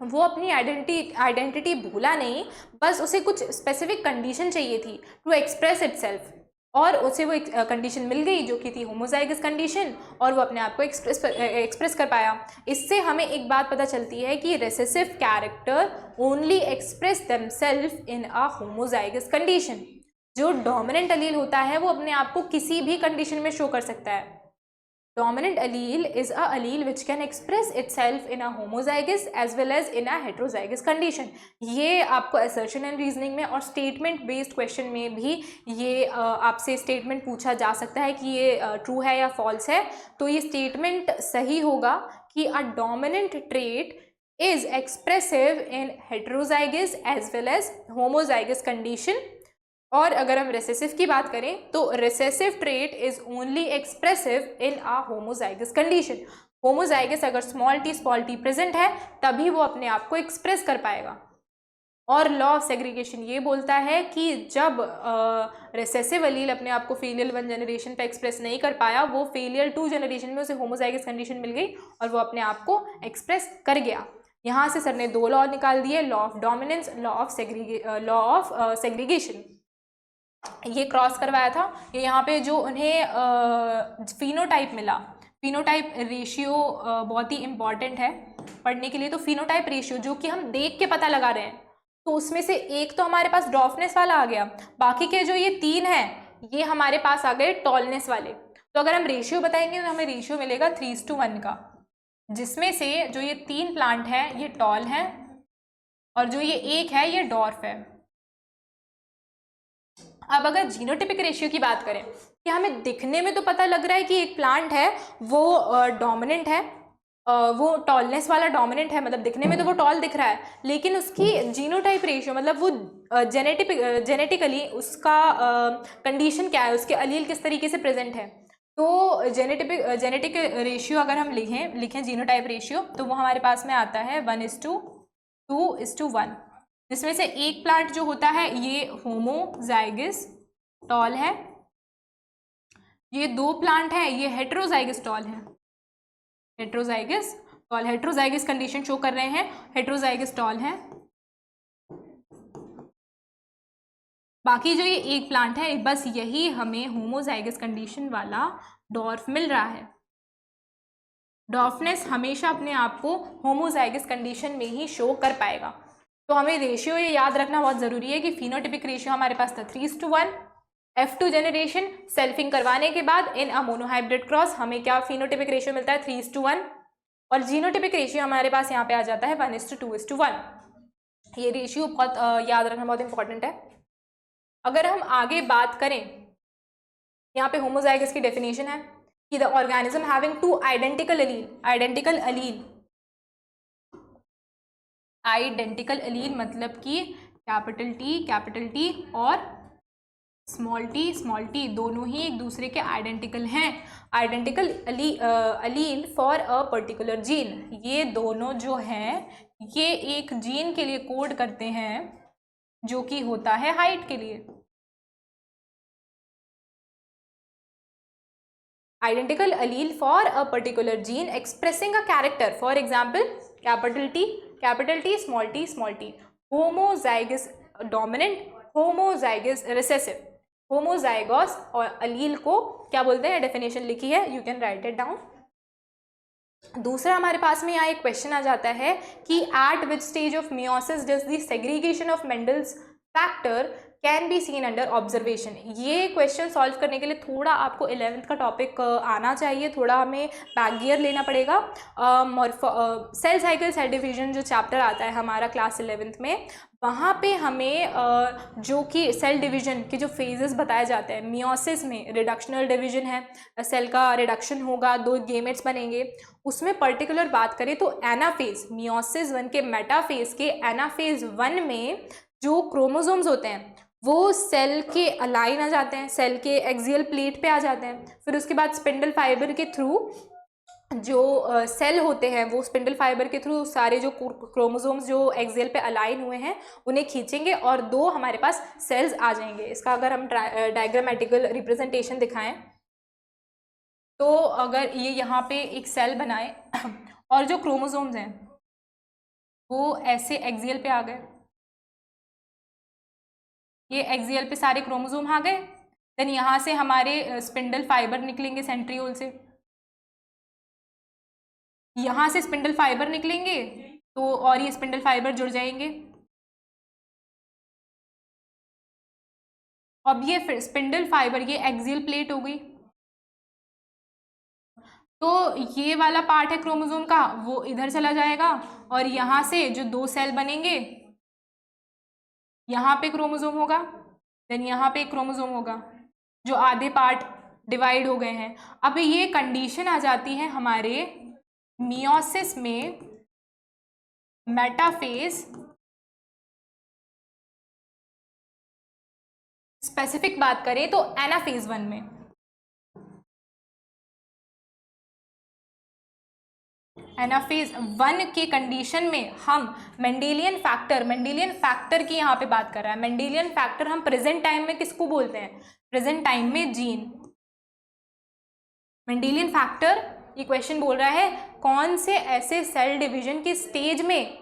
वो अपनी आइडेंटिटी भूला नहीं, बस उसे कुछ स्पेसिफिक कंडीशन चाहिए थी टू एक्सप्रेस इटसेल्फ, और उसे वो एक कंडीशन मिल गई जो कि थी होमोजाइगस कंडीशन, और वो अपने आप को एक्सप्रेस कर पाया। इससे हमें एक बात पता चलती है कि recessive character only express themselves in a homozygous condition. जो डोमिनेंट अलील होता है वो अपने आप को किसी भी कंडीशन में शो कर सकता है। Dominant allele is a allele which can express itself in a homozygous as well as in a heterozygous condition। ये आपको assertion and reasoning में और statement based question में भी ये आपसे statement पूछा जा सकता है कि ये true है या false है। तो ये statement सही होगा कि a dominant trait is expressive in heterozygous as well as homozygous condition। और अगर हम रिसेसिव की बात करें तो recessive trait is only expressive in a homozygous condition. Homozygous अगर स्मॉल टी प्रेजेंट है तभी वो अपने आप को एक्सप्रेस कर पाएगा। और लॉ ऑफ सेग्रीगेशन ये बोलता है कि जब रिसेसिव एलील अपने आप को फेलियर 1 जनरेशन पे एक्सप्रेस नहीं कर पाया, वो फेलियर 2 जनरेशन में उसे होमोजाइगस कंडीशन मिल गई और वो अपने आप को एक्सप्रेस कर गया। यहाँ से सर ने 2 लॉ निकाल दिए, law of dominance, law of segregation. ये क्रॉस करवाया था। ये यहाँ पे जो उन्हें फिनोटाइप मिला, फिनोटाइप रेशियो बहुत ही इंपॉर्टेंट है पढ़ने के लिए। तो फिनोटाइप रेशियो जो कि हम देख के पता लगा रहे हैं, तो उसमें से एक तो हमारे पास ड्वार्फनेस वाला आ गया, बाकी के जो ये 3 हैं ये हमारे पास आ गए टॉलनेस वाले। तो अगर हम रेशियो बताएंगे तो हमें रेशियो मिलेगा 3:1 का, जिसमें से जो ये 3 प्लांट हैं ये टॉल हैं और जो ये एक है ये डॉर्फ है। अब अगर जीनोटिपिक रेशियो की बात करें कि हमें दिखने में तो पता लग रहा है कि एक प्लांट है वो डोमिनेंट है, वो टॉलनेस वाला डोमिनेंट है, मतलब दिखने में तो वो टॉल दिख रहा है, लेकिन उसकी जीनोटाइप रेशियो मतलब वो जेनेटिकली उसका कंडीशन क्या है, उसके अलील किस तरीके से प्रेजेंट है। तो जेनेटिक रेशियो अगर हम लिखें जीनोटाइप रेशियो, तो वो हमारे पास में आता है 1:2:1, जिसमें से एक प्लांट जो होता है ये होमोजाइगस टॉल है, ये 2 प्लांट है ये हेटेरोजाइगस टॉल है, heterozygous tall, heterozygous condition show कर रहे हैं, हेटेरोजाइगस टॉल है। बाकी जो ये एक प्लांट है बस यही हमें होमोजाइगस कंडीशन वाला डॉर्फ मिल रहा है। डॉर्फनेस हमेशा अपने आप को होमोजाइगस कंडीशन में ही शो कर पाएगा। तो हमें रेशियो ये याद रखना बहुत ज़रूरी है कि फिनोटिपिक रेशियो हमारे पास था 3:1, F2 जनरेशन सेल्फिंग करवाने के बाद इन अ मोनोहाइब्रिड क्रॉस हमें क्या फिनोटिपिक रेशियो मिलता है 3:1, और जीनोटिपिक रेशियो हमारे पास यहाँ पे आ जाता है 1:2:1। ये रेशियो बहुत याद रखना बहुत इंपॉर्टेंट है। अगर हम आगे बात करें, यहाँ पे होमोजाइगस की डेफिनेशन है कि the organism having 2 identical allele मतलब कि कैपिटल टी और स्मॉल टी दोनों ही एक दूसरे के आइडेंटिकल हैं, identical allele for a particular gene. ये दोनों जो हैं ये एक जीन के लिए कोड करते हैं जो कि होता है हाइट के लिए। Identical allele for a particular gene expressing a character, for example capital T small T, homozygous dominant, homozygous recessive. Homozygous और अलील को क्या बोलते हैं, डेफिनेशन लिखी है, you can write it down. दूसरा हमारे पास में यहाँ एक क्वेश्चन आ जाता है कि eight which stage of meiosis does the segregation of Mendel's factor can be seen under observation. ये क्वेश्चन सॉल्व करने के लिए थोड़ा आपको 11th का टॉपिक आना चाहिए, थोड़ा हमें बैक गियर लेना पड़ेगा। सेल साइकिल सेल डिवीजन जो चैप्टर आता है हमारा क्लास 11th में, वहाँ पे हमें जो कि सेल डिवीजन के जो फेजेस बताए जाते हैं, मियोसिस में रिडक्शनल डिवीजन है, सेल का रिडक्शन होगा, 2 गेमेट्स बनेंगे। उसमें पर्टिकुलर बात करें तो एनाफेज, मियोसिस 1 के मेटाफेज के एनाफेज 1 में जो क्रोमोसोम्स होते हैं वो सेल के अलाइन आ जाते हैं, सेल के एक्सियल प्लेट पे आ जाते हैं। फिर उसके बाद स्पिंडल फाइबर के थ्रू जो सेल होते हैं वो स्पिंडल फाइबर के थ्रू सारे जो क्रोमोसोम्स जो एक्सियल पे अलाइन हुए हैं उन्हें खींचेंगे और 2 हमारे पास सेल्स आ जाएंगे। इसका अगर हम डायग्रामेटिकल रिप्रेजेंटेशन दिखाएं तो अगर ये यहाँ पे एक सेल बनाए और जो क्रोमोसोम्स हैं वो ऐसे एक्सियल पे आ गए, ये एक्सियल पे सारे क्रोमोसोम आ गए। देन यहाँ से हमारे स्पिंडल फाइबर निकलेंगे सेंट्रियोल से, यहाँ से स्पिंडल फाइबर निकलेंगे तो और ये स्पिंडल फाइबर जुड़ जाएंगे। अब ये फिर स्पिंडल फाइबर ये एक्सियल प्लेट हो गई, तो ये वाला पार्ट है क्रोमोसोम का वो इधर चला जाएगा और यहाँ से जो 2 सेल बनेंगे, यहाँ पे क्रोमोसोम होगा, देन यहाँ पे क्रोमोसोम होगा, जो आधे पार्ट डिवाइड हो गए हैं। अब ये कंडीशन आ जाती है हमारे मियोसिस में मेटाफेज, स्पेसिफिक बात करें तो एनाफेज 1 में। एनाफेज 1 के कंडीशन में हम मेंडेलियन फैक्टर की यहाँ पे बात कर रहा है। मेंडेलियन फैक्टर हम प्रेजेंट टाइम में किसको बोलते हैं? प्रेजेंट टाइम में जीन। मेंडेलियन फैक्टर, ये क्वेश्चन बोल रहा है कौन से ऐसे सेल डिवीजन के स्टेज में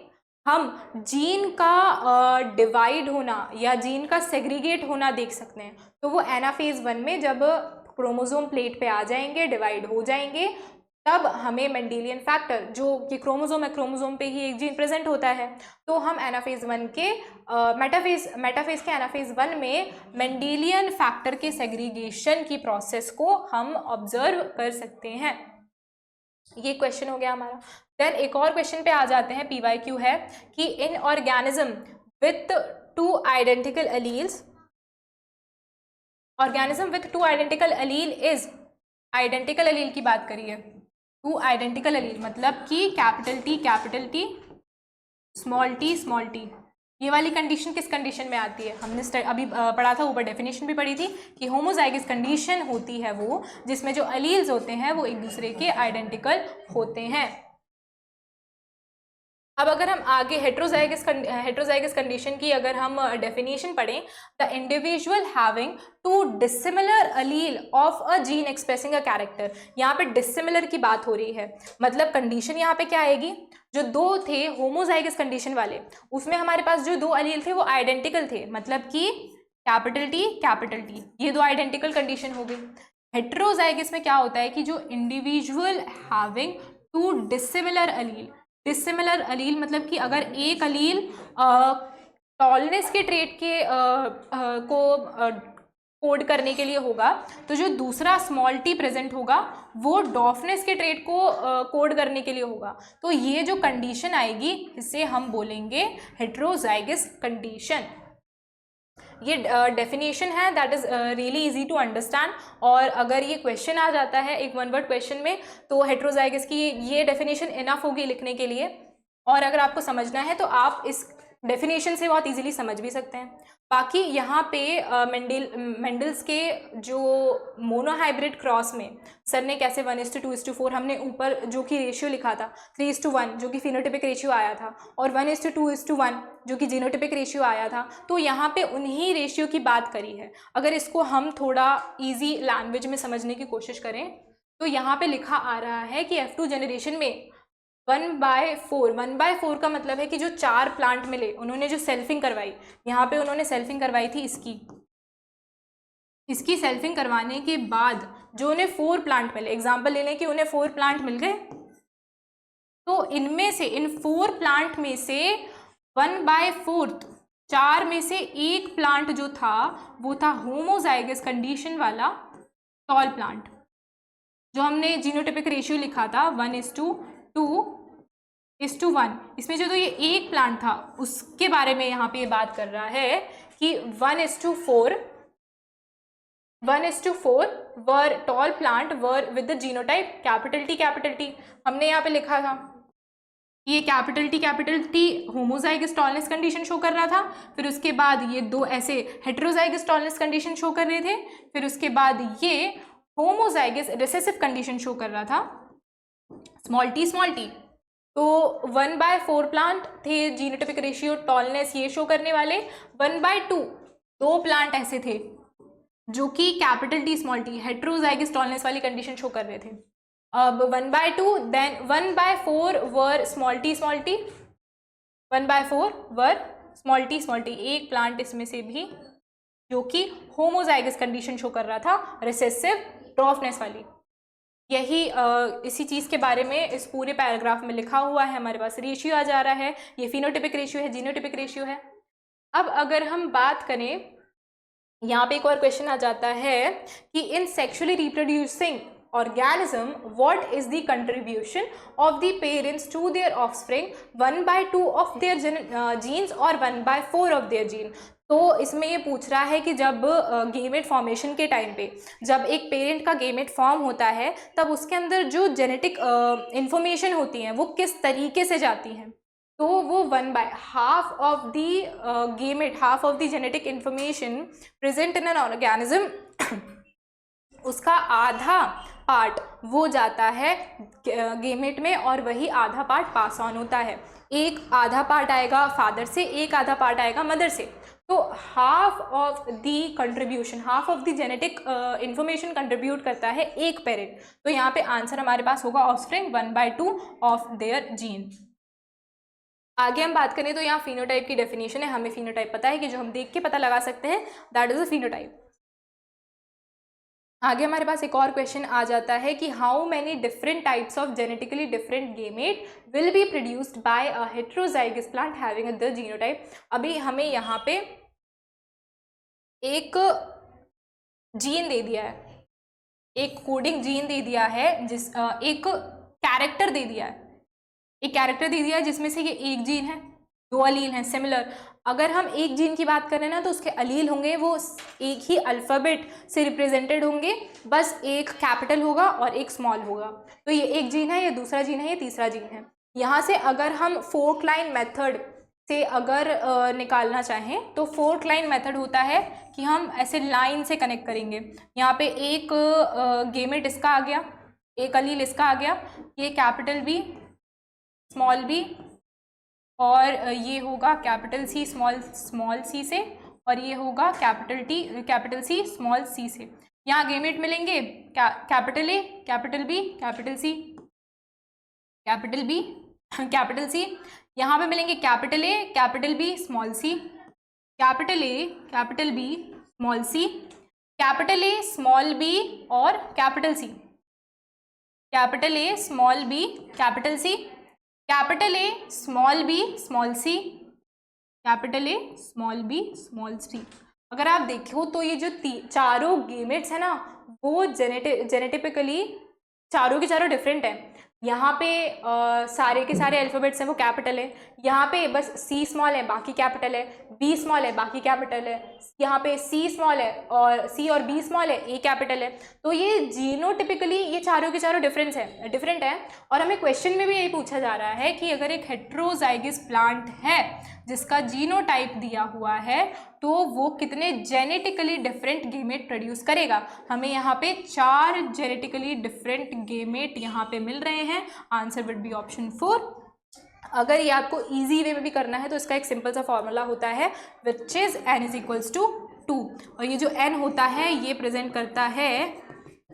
हम जीन का डिवाइड होना या जीन का सेग्रीगेट होना देख सकते हैं। तो वो एनाफेज 1 में जब क्रोमोसोम प्लेट पे आ जाएंगे, डिवाइड हो जाएंगे, तब हमें मेंडेलियन फैक्टर, जो कि क्रोमोसोम है, क्रोमोसोम पे ही एक जीन प्रेजेंट होता है, तो हम एनाफेज 1 के मेटाफेज के एनाफेज 1 में मेंडेलियन फैक्टर के सेग्रीगेशन की प्रोसेस को हम ऑब्जर्व कर सकते हैं। ये क्वेश्चन हो गया हमारा। देन एक और क्वेश्चन पे आ जाते हैं, PYQ है कि इन organism with 2 identical alleles, organism with 2 identical allele is, identical allele की बात करिए, 2 आइडेंटिकल एलील मतलब कि कैपिटल टी स्मॉल टी, ये वाली कंडीशन किस कंडीशन में आती है? हमने अभी पढ़ा था, ऊपर डेफिनेशन भी पढ़ी थी कि होमोजाइगस कंडीशन होती है वो जिसमें जो एलील्स होते हैं वो एक दूसरे के आइडेंटिकल होते हैं। अब अगर हम आगे हेट्रोजाइगस कंडीशन की अगर हम डेफिनेशन पढ़ें, the individual having 2 dissimilar Aleel of a gene expressing a character, यहाँ पे डिसिमिलर की बात हो रही है, मतलब कंडीशन यहाँ पे क्या आएगी, जो 2 थे होमोजाइगस कंडीशन वाले, उसमें हमारे पास जो 2 अलील थे वो आइडेंटिकल थे, मतलब कि कैपिटल टी, ये 2 आइडेंटिकल कंडीशन हो गई। हेट्रोजाइगस में क्या होता है कि जो इंडिविजुअल हैविंग 2 डिसिमिलर अलील मतलब कि अगर एक अलील टॉलनेस के ट्रेट के को कोड करने के लिए होगा, तो जो दूसरा स्मॉल टी प्रेजेंट होगा वो डॉफनेस के ट्रेट को कोड करने के लिए होगा। तो ये जो कंडीशन आएगी इसे हम बोलेंगे हेट्रोजाइगस कंडीशन। ये डेफिनेशन है, that is really easy to understand, और अगर ये क्वेश्चन आ जाता है एक 1 वर्ड क्वेश्चन में तो हेट्रोजाइगस की ये डेफिनेशन इनफ होगी लिखने के लिए, और अगर आपको समझना है तो आप इस डेफिनेशन से बहुत इजीली समझ भी सकते हैं। बाकी यहाँ पे मेंडल्स के जो मोनोहाइब्रिड क्रॉस में सर ने कैसे 1:2:4 हमने ऊपर जो कि रेशियो लिखा था 3:1 जो कि फिनोटिपिक रेशियो आया था, और 1:2:1 जो कि जीनोटिपिक रेशियो आया था, तो यहाँ पे उन्हीं रेशियो की बात करी है। अगर इसको हम थोड़ा ईजी लैंग्वेज में समझने की कोशिश करें तो यहाँ पे लिखा आ रहा है कि F2 जनरेशन में 1/4 का मतलब है कि जो 4 प्लांट मिले उन्होंने जो सेल्फिंग करवाई, यहाँ पे उन्होंने सेल्फिंग करवाई थी इसकी सेल्फिंग करवाने के बाद जो उन्हें 4 प्लांट मिले, एग्जाम्पल ले लें कि उन्हें 4 प्लांट मिल गए, तो इनमें से इन 4 प्लांट में से 1/4 4 में से एक प्लांट जो था वो था होमोजाइगस कंडीशन वाला टॉल प्लांट, जो हमने जीनोटिपिक रेशियो लिखा था 1:2:1। इसमें जो तो ये एक प्लांट था उसके बारे में यहाँ पे ये बात कर रहा है कि 1:4 वर tall plant were with the genotype capital T. हमने यहाँ पे लिखा था ये capital T homozygous tallness condition show कर रहा था, फिर उसके बाद ये 2 ऐसे हेट्रोजाइगस टॉलनेस कंडीशन शो कर रहे थे, फिर उसके बाद ये होमोजाइगस रिसेसिव कंडीशन शो कर रहा था स्मॉल टी। तो 1/4 प्लांट थे जीनोटिपिक रेशियो टॉलनेस ये शो करने वाले, 1/2 2 प्लांट ऐसे थे जो कि capital T small T heterozygous tallness वाली कंडीशन शो कर रहे थे। अब 1/2 then 1/4 were small T 1/4 were small T, एक प्लांट इसमें से भी जो कि होमोजाइगस कंडीशन शो कर रहा था रिसेसिव ड्वार्फनेस वाली। यही इसी चीज़ के बारे में इस पूरे पैराग्राफ में लिखा हुआ है। हमारे पास रेशियो आ जा रहा है, ये फिनोटिपिक रेशियो है, जीनोटिपिक रेशियो है। अब अगर हम बात करें, यहाँ पे एक और क्वेश्चन आ जाता है कि in sexually reproducing organism what is the contribution of the parents to their offspring, 1/2 of their genes और 1/4 of their gene। तो इसमें ये पूछ रहा है कि जब गेमेट फॉर्मेशन के टाइम पे जब एक पेरेंट का गेमेट फॉर्म होता है तब उसके अंदर जो जेनेटिक इंफॉर्मेशन होती हैं वो किस तरीके से जाती हैं, तो वो 1/2 of the gamete, half of the genetic information present in an organism, उसका आधा पार्ट वो जाता है गेमेट में और वही आधा पार्ट पास ऑन होता है। एक आधा पार्ट आएगा फादर से, एक आधा पार्ट आएगा मदर से। तो half of the contribution, half of the genetic information contribute करता है एक पेरेंट। तो यहाँ पे आंसर हमारे पास होगा ऑफस्प्रिंग 1/2 ऑफ देयर जीन। आगे हम बात करें तो यहाँ फिनोटाइप की डेफिनेशन है। हमें फिनोटाइप पता है कि जो हम देख के पता लगा सकते हैं, दैट इज अ फिनोटाइप। आगे हमारे पास एक और क्वेश्चन आ जाता है कि how many different types of genetically different gamete will be produced by a heterozygous plant having the genotype. अभी हमें यहाँ पे एक जीन दे दिया है, एक कोडिंग जीन दे दिया है, एक कैरेक्टर दे दिया है, एक कैरेक्टर दे दिया है जिसमें से ये एक जीन है, दो अलील हैं सिमिलर। अगर हम एक जीन की बात करें ना तो उसके अलील होंगे वो एक ही अल्फ़ाबेट से रिप्रेजेंटेड होंगे, बस एक कैपिटल होगा और एक स्मॉल होगा। तो ये एक जीन है, ये दूसरा जीन है, ये तीसरा जीन है। यहाँ से अगर हम फोर्थ लाइन मेथड से अगर निकालना चाहें तो फोर्थ लाइन मेथड होता है कि हम ऐसे लाइन से कनेक्ट करेंगे। यहाँ पे एक गेमेट इसका आ गया, एक अलील इसका आ गया, ये कैपिटल बी स्मॉल बी, और ये होगा कैपिटल सी स्मॉल सी से, और ये होगा capital T capital C small C से। यहाँ गेमेट मिलेंगे capital A capital B capital C capital B capital C. यहाँ पे मिलेंगे capital A capital B small C, capital A capital B small C, capital A small B और capital C, capital A small B capital C, capital A small B small C, capital A small B small C. अगर आप देखो तो ये जो चारों gametes है ना वो जेनेटिकली चारों के चारों डिफरेंट है। यहाँ पे सारे के सारे अल्फ़ाबेट्स हैं वो कैपिटल है, यहाँ पे बस सी स्मॉल है बाकी कैपिटल है, बी स्मॉल है बाकी कैपिटल है, यहाँ पे सी स्मॉल है और सी और बी स्मॉल है, ए कैपिटल है। तो ये जीनोटिपिकली ये चारों के चारों डिफरेंट है। और हमें क्वेश्चन में भी यही पूछा जा रहा है कि अगर एक हेटेरोजाइगस प्लांट है जिसका जीनोटाइप दिया हुआ है तो वो कितने जेनेटिकली डिफरेंट गेमेट प्रोड्यूस करेगा। हमें यहाँ पे 4 जेनेटिकली डिफरेंट गेमेट यहाँ पे मिल रहे हैं। Answer would be option 4। अगर ये आपको इजी वे में भी करना है तो इसका एक सिंपल सा फॉर्मूला होता है which is n is equals to 2, और ये जो n होता है ये प्रेजेंट करता है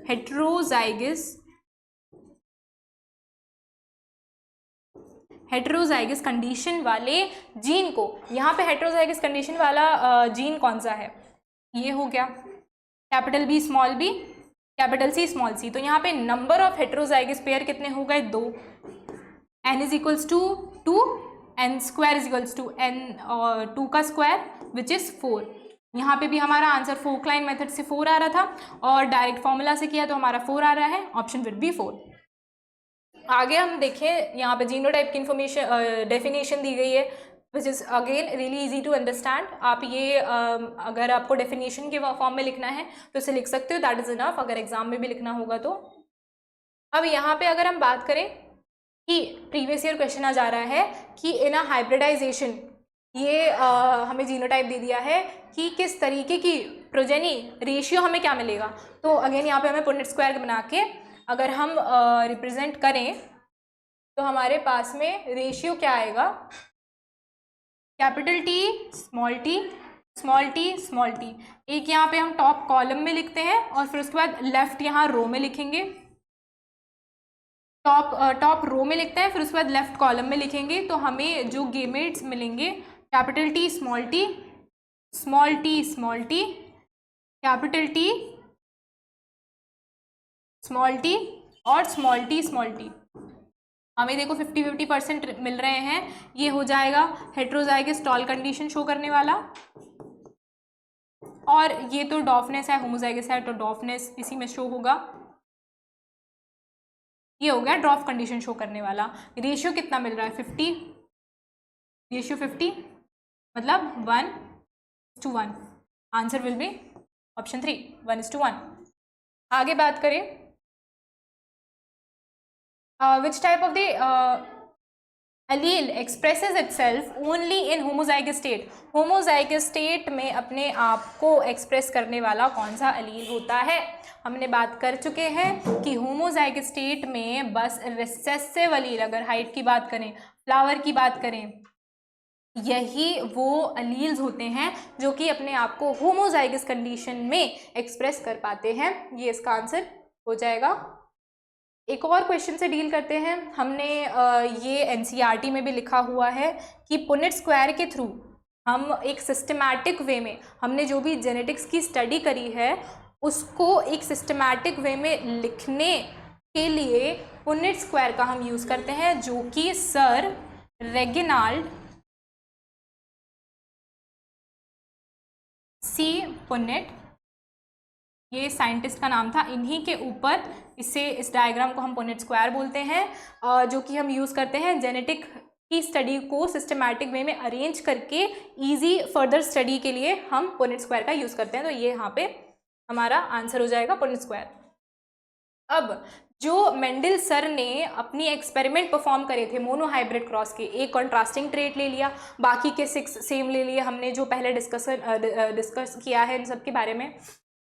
हेटेरोजाइगस कंडीशन वाले जीन को। यहाँ पे हेटेरोजाइगस कंडीशन वाला जीन कौन सा है, ये हो गया capital B small B capital C small C. तो यहाँ पे नंबर ऑफ हेटेरोजाइगस पेयर कितने हो गए, 2। n is equals to 2, n square is equals to n और 2 का स्क्वायर विच इज़ 4। यहाँ पे भी हमारा आंसर फोर्थ लाइन मेथड से 4 आ रहा था और डायरेक्ट फॉर्मूला से किया तो हमारा 4 आ रहा है, ऑप्शन विल बी 4। आगे हम देखें यहाँ पे जीनोटाइप की इंफॉर्मेशन डेफिनेशन दी गई है which is again really easy to understand. आप ये अगर आपको डेफिनेशन के फॉर्म में लिखना है तो इसे लिख सकते हो, दैट इज़ इनफ। अगर एग्जाम में भी लिखना होगा तो। अब यहाँ पे अगर हम बात करें कि प्रीवियस ईयर क्वेश्चन आ जा रहा है कि इन अ हाइब्रिडाइजेशन ये हमें जीनोटाइप दे दिया है कि किस तरीके की प्रोजेनी रेशियो हमें क्या मिलेगा। तो अगेन यहाँ पे हमें पुनेट स्क्वायर बना के अगर हम रिप्रेजेंट करें तो हमारे पास में रेशियो क्या आएगा, capital T small T small T small T. एक यहाँ पे हम टॉप कॉलम में लिखते हैं और फिर उसके बाद लेफ्ट यहाँ रो में लिखेंगे, टॉप रो में लिखते हैं फिर उसके बाद लेफ्ट कॉलम में लिखेंगे। तो हमें जो गेमेट्स मिलेंगे capital T small T small T small T capital T small T और स्मॉल टी स्मॉल टी। हमें देखो 50-50% मिल रहे हैं। ये हो जाएगा हेटेरोजाइगस टॉल कंडीशन शो करने वाला, और ये तो डॉफनेस है, होमोजाइगस है तो डॉफनेस इसी में शो होगा। ये हो गया ड्रॉफ कंडीशन शो करने वाला। रेशियो कितना मिल रहा है, 50, रेशियो 50 मतलब 1:1। Answer will be option 3, 1:1। आगे बात करें which type of the allele expresses itself only in homozygous state. Homozygous state में अपने आप को एक्सप्रेस करने वाला कौन सा एलील होता है? हमने बात कर चुके हैं कि होमोजाइगस स्टेट में बस रिसेसिव एलील, अगर हाइट की बात करें, फ्लावर की बात करें, यही वो एलील्स होते हैं जो कि अपने आप को होमोजाइगस कंडीशन में एक्सप्रेस कर पाते हैं। ये इसका आंसर हो जाएगा। एक और क्वेश्चन से डील करते हैं। हमने ये एनसीईआरटी में भी लिखा हुआ है कि पुनेट स्क्वायर के थ्रू हम एक सिस्टमैटिक वे में, हमने जो भी जेनेटिक्स की स्टडी करी है उसको एक सिस्टमैटिक वे में लिखने के लिए पुनेट स्क्वायर का हम यूज़ करते हैं, जो कि सर रेगिनाल्ड सी पुनेट, ये साइंटिस्ट का नाम था। इन्हीं के ऊपर इस डायग्राम को हम पुनेट स्क्वायर बोलते हैं, जो कि हम यूज़ करते हैं जेनेटिक की स्टडी को सिस्टमैटिक वे में अरेंज करके इजी फर्दर स्टडी के लिए हम पुनेट स्क्वायर का यूज़ करते हैं। तो ये यहाँ पे हमारा आंसर हो जाएगा पुनेट स्क्वायर। अब जो मेंडल सर ने अपनी एक्सपेरिमेंट परफॉर्म करे थे मोनोहाइब्रिड क्रॉस के, एक कॉन्ट्रास्टिंग ट्रेट ले लिया, बाकी के 6 सेम ले लिए, हमने जो पहले डिस्कस किया है इन सब के बारे में।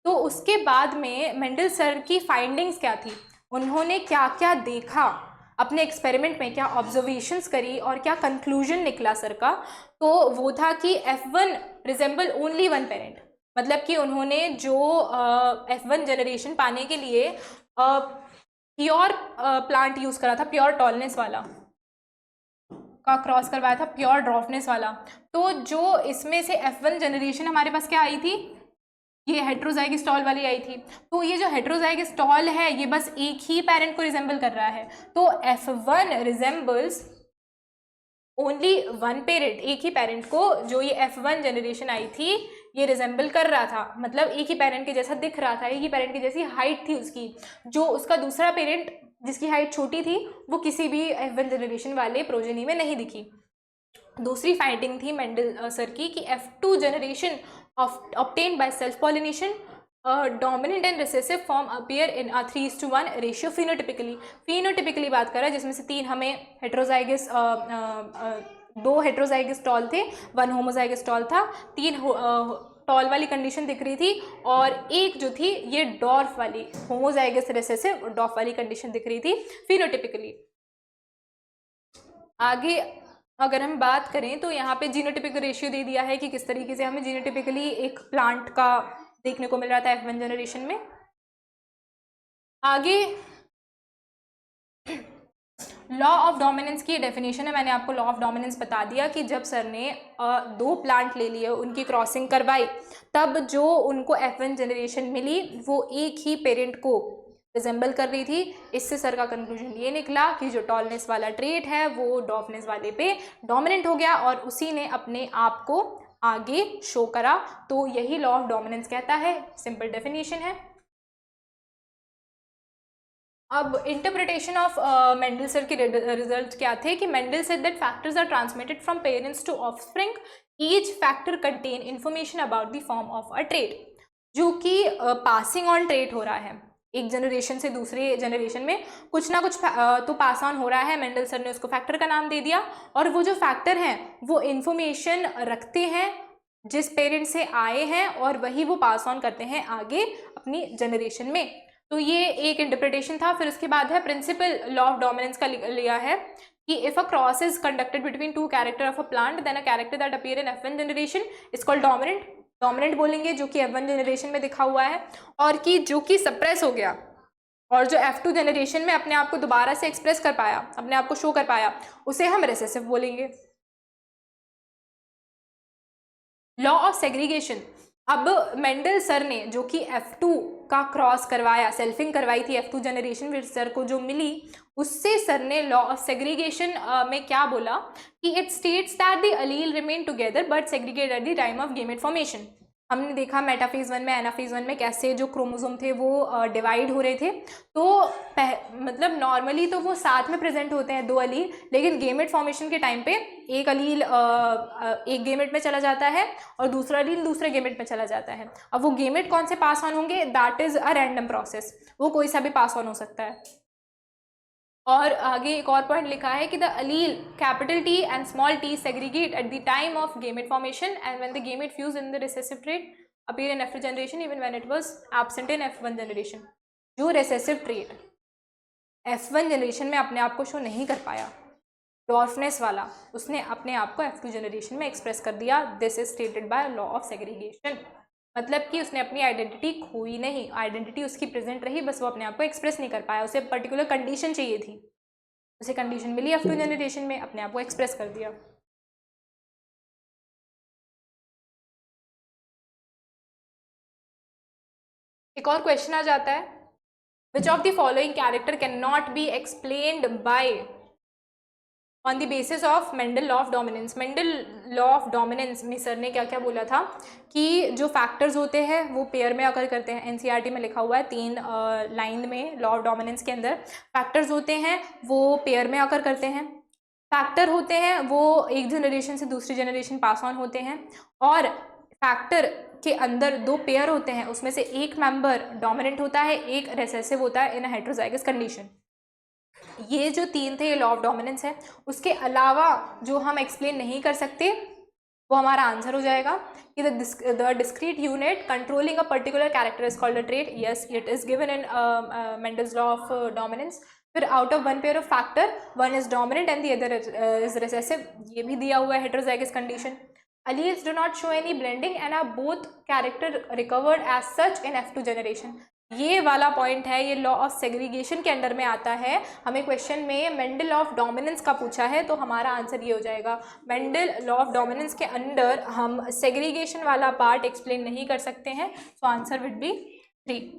तो उसके बाद में मेंडल सर की फाइंडिंग्स क्या थी, उन्होंने क्या क्या देखा अपने एक्सपेरिमेंट में, क्या ऑब्जर्वेशंस करी और क्या कंक्लूजन निकला सर का, तो वो था कि F1 resemble only one parent. मतलब कि उन्होंने जो F1 जनरेशन पाने के लिए प्योर प्लांट यूज़ करा था, प्योर टॉलनेस वाला का क्रॉस करवाया था, प्योर ड्रॉफनेस वाला। तो जो इसमें से F1 जनरेशन हमारे पास क्या आई थी, ये हेट्रोजाइगस स्टॉल वाली आई थी। तो ये जो हेट्रोजाइगस स्टॉल है ये बस एक ही पेरेंट को रिजेंबल कर रहा है। तो F1 resembles only one parent, एक ही पेरेंट को जो ये F1 जनरेशन आई थी ये रिजेंबल कर रहा था, मतलब एक ही पेरेंट के जैसा दिख रहा था, एक ही पेरेंट की जैसी हाइट थी उसकी। जो उसका दूसरा पेरेंट जिसकी हाइट छोटी थी वो किसी भी F1 जनरेशन वाले प्रोजेनी में नहीं दिखी। दूसरी फाइंडिंग थी मेंडल सर की कि F2 generation obtained by self pollination, dominant and recessive form appear in a 3:1 ratio phenotypically। phenotypically बात कर रहा है जिसमें से 3 हमें हेट्रोजाइगस, 2 हेट्रोजाइगस टॉल थे, 1 होमोजाइगस टॉल था, 3 टॉल वाली कंडीशन दिख रही थी और एक जो थी ये डॉर्फ वाली होमोजाइगस रिसेसिव डॉर्फ वाली कंडीशन दिख रही थी फिनोटिपिकली। आगे अगर हम बात करें तो यहाँ पे जीनोटिपिक रेशियो दे दिया है कि किस तरीके से हमें जीनोटिपिकली एक प्लांट का देखने को मिल रहा था F1 जनरेशन में। आगे लॉ ऑफ डोमिनेंस की डेफिनेशन है। मैंने आपको लॉ ऑफ डोमिनेंस बता दिया कि जब सर ने 2 प्लांट ले लिए, उनकी क्रॉसिंग करवाई, तब जो उनको F1 जनरेशन मिली वो एक ही पेरेंट को रिजेंबल कर रही थी। इससे सर का कंक्लूजन ये निकला कि जो टॉलनेस वाला ट्रेट है वो डॉफनेस वाले पे डोमिनेंट हो गया और उसी ने अपने आप को आगे शो करा। तो यही लॉ ऑफ डोमिनेंस कहता है, सिंपल डेफिनेशन है। अब इंटरप्रिटेशन ऑफ मेंडल सर के रिजल्ट क्या थे कि Mendel said that factors are transmitted from parents to offspring, each factor contain information about the form of a trait. जो कि पासिंग ऑन ट्रेट हो रहा है, एक जनरेशन से दूसरे जनरेशन में कुछ ना कुछ तो पास ऑन हो रहा है। मेंडल सर ने उसको फैक्टर का नाम दे दिया और वो जो फैक्टर हैं वो इंफॉर्मेशन रखते हैं जिस पेरेंट से आए हैं और वही वो पास ऑन करते हैं आगे अपनी जनरेशन में। तो ये एक इंटरप्रिटेशन था। फिर उसके बाद है प्रिंसिपल लॉ ऑफ डोमिनेंस का लिया है कि if a cross is conducted between 2 character of a plant then a character that appear in F1 generation is called dominant. Dominant बोलेंगे जो कि F1 जनरेशन में दिखा हुआ है, और कि जो कि सप्रेस हो गया और जो F2 जनरेशन में अपने आप को दोबारा से एक्सप्रेस कर पाया, अपने आप को शो कर पाया, उसे हम रिसेसिव बोलेंगे। Law of segregation. अब मेंडल सर ने जो कि F2 का क्रॉस करवाया, सेल्फिंग करवाई थी F2 जनरेशन में, सर को जो मिली उससे सर ने लॉ ऑफ सेग्रीगेशन में क्या बोला कि it states that the allele remain together but segregate at the time of gamete formation. हमने देखा मेटाफेज 1 में, एनाफेज 1 में कैसे जो क्रोमोसोम थे वो डिवाइड हो रहे थे। तो मतलब नॉर्मली तो वो साथ में प्रेजेंट होते हैं 2 अलील, लेकिन गेमेट फॉर्मेशन के टाइम पे एक अलील एक गेमेट में चला जाता है और दूसरा अलील दूसरे गेमेट में चला जाता है। अब वो गेमेट कौन से पास ऑन होंगे, that is a random process, वो कोई सा भी पास ऑन हो सकता है। और आगे एक और पॉइंट लिखा है कि the allele capital T and small T segregate at the time of gamete formation and when the gamete fuse in the recessive trait appear in F2 generation even when it was absent in F1 generation. जो recessive trait F1 generation में अपने आप को show नहीं कर पाया, dwarfness वाला, उसने अपने आप को F2 जनरेशन में एक्सप्रेस कर दिया। This is stated by law of segregation. मतलब कि उसने अपनी आइडेंटिटी खोई नहीं, आइडेंटिटी उसकी प्रेजेंट रही, बस वो अपने आप को एक्सप्रेस नहीं कर पाया, उसे पर्टिकुलर कंडीशन चाहिए थी, उसे कंडीशन मिली F2 जनरेशन में, अपने आप को एक्सप्रेस कर दिया। एक और क्वेश्चन आ जाता है, which of the following character can not be explained bye on the basis of Mendel law of dominance. Mendel law of dominance में सर ने क्या क्या बोला था कि जो फैक्टर्स होते हैं वो पेयर में अकर करते हैं। एनसीईआरटी में लिखा हुआ है 3 लाइन में, लॉ ऑफ डोमिनेंस के अंदर फैक्टर्स होते हैं वो पेयर में अकर करते हैं। फैक्टर होते हैं वो एक जनरेशन से दूसरी जनरेशन पास ऑन होते हैं, और फैक्टर के अंदर 2 पेयर होते हैं, उसमें से एक मेंबर डोमिनेंट होता है, एक रिसेसिव होता है इन अ हेटेरोजाइगस कंडीशन। ये जो 3 थे ये लॉ ऑफ डोमिनेंस है। उसके अलावा जो हम एक्सप्लेन नहीं कर सकते वो हमारा आंसर हो जाएगा कि the discrete unit controlling a particular character is called a trait. Yes, it is given in Mendel's law of dominance. फिर out of 1 pair of factor 1 is dominant and the other is recessive, ये भी दिया हुआ है heterozygous condition. Alleles do not show any blending and are both character recovered as such in F2 generation। ये वाला point है, ये law of segregation के अंडर में आता है। हमें क्वेश्चन में मेंडल ऑफ डोमिनेंस का पूछा है तो हमारा आंसर ये हो जाएगा। मेंडल लॉ ऑफ डोमिनेंस के अंडर हम सेग्रीगेशन वाला पार्ट एक्सप्लेन नहीं कर सकते हैं, सो आंसर विड बी 3।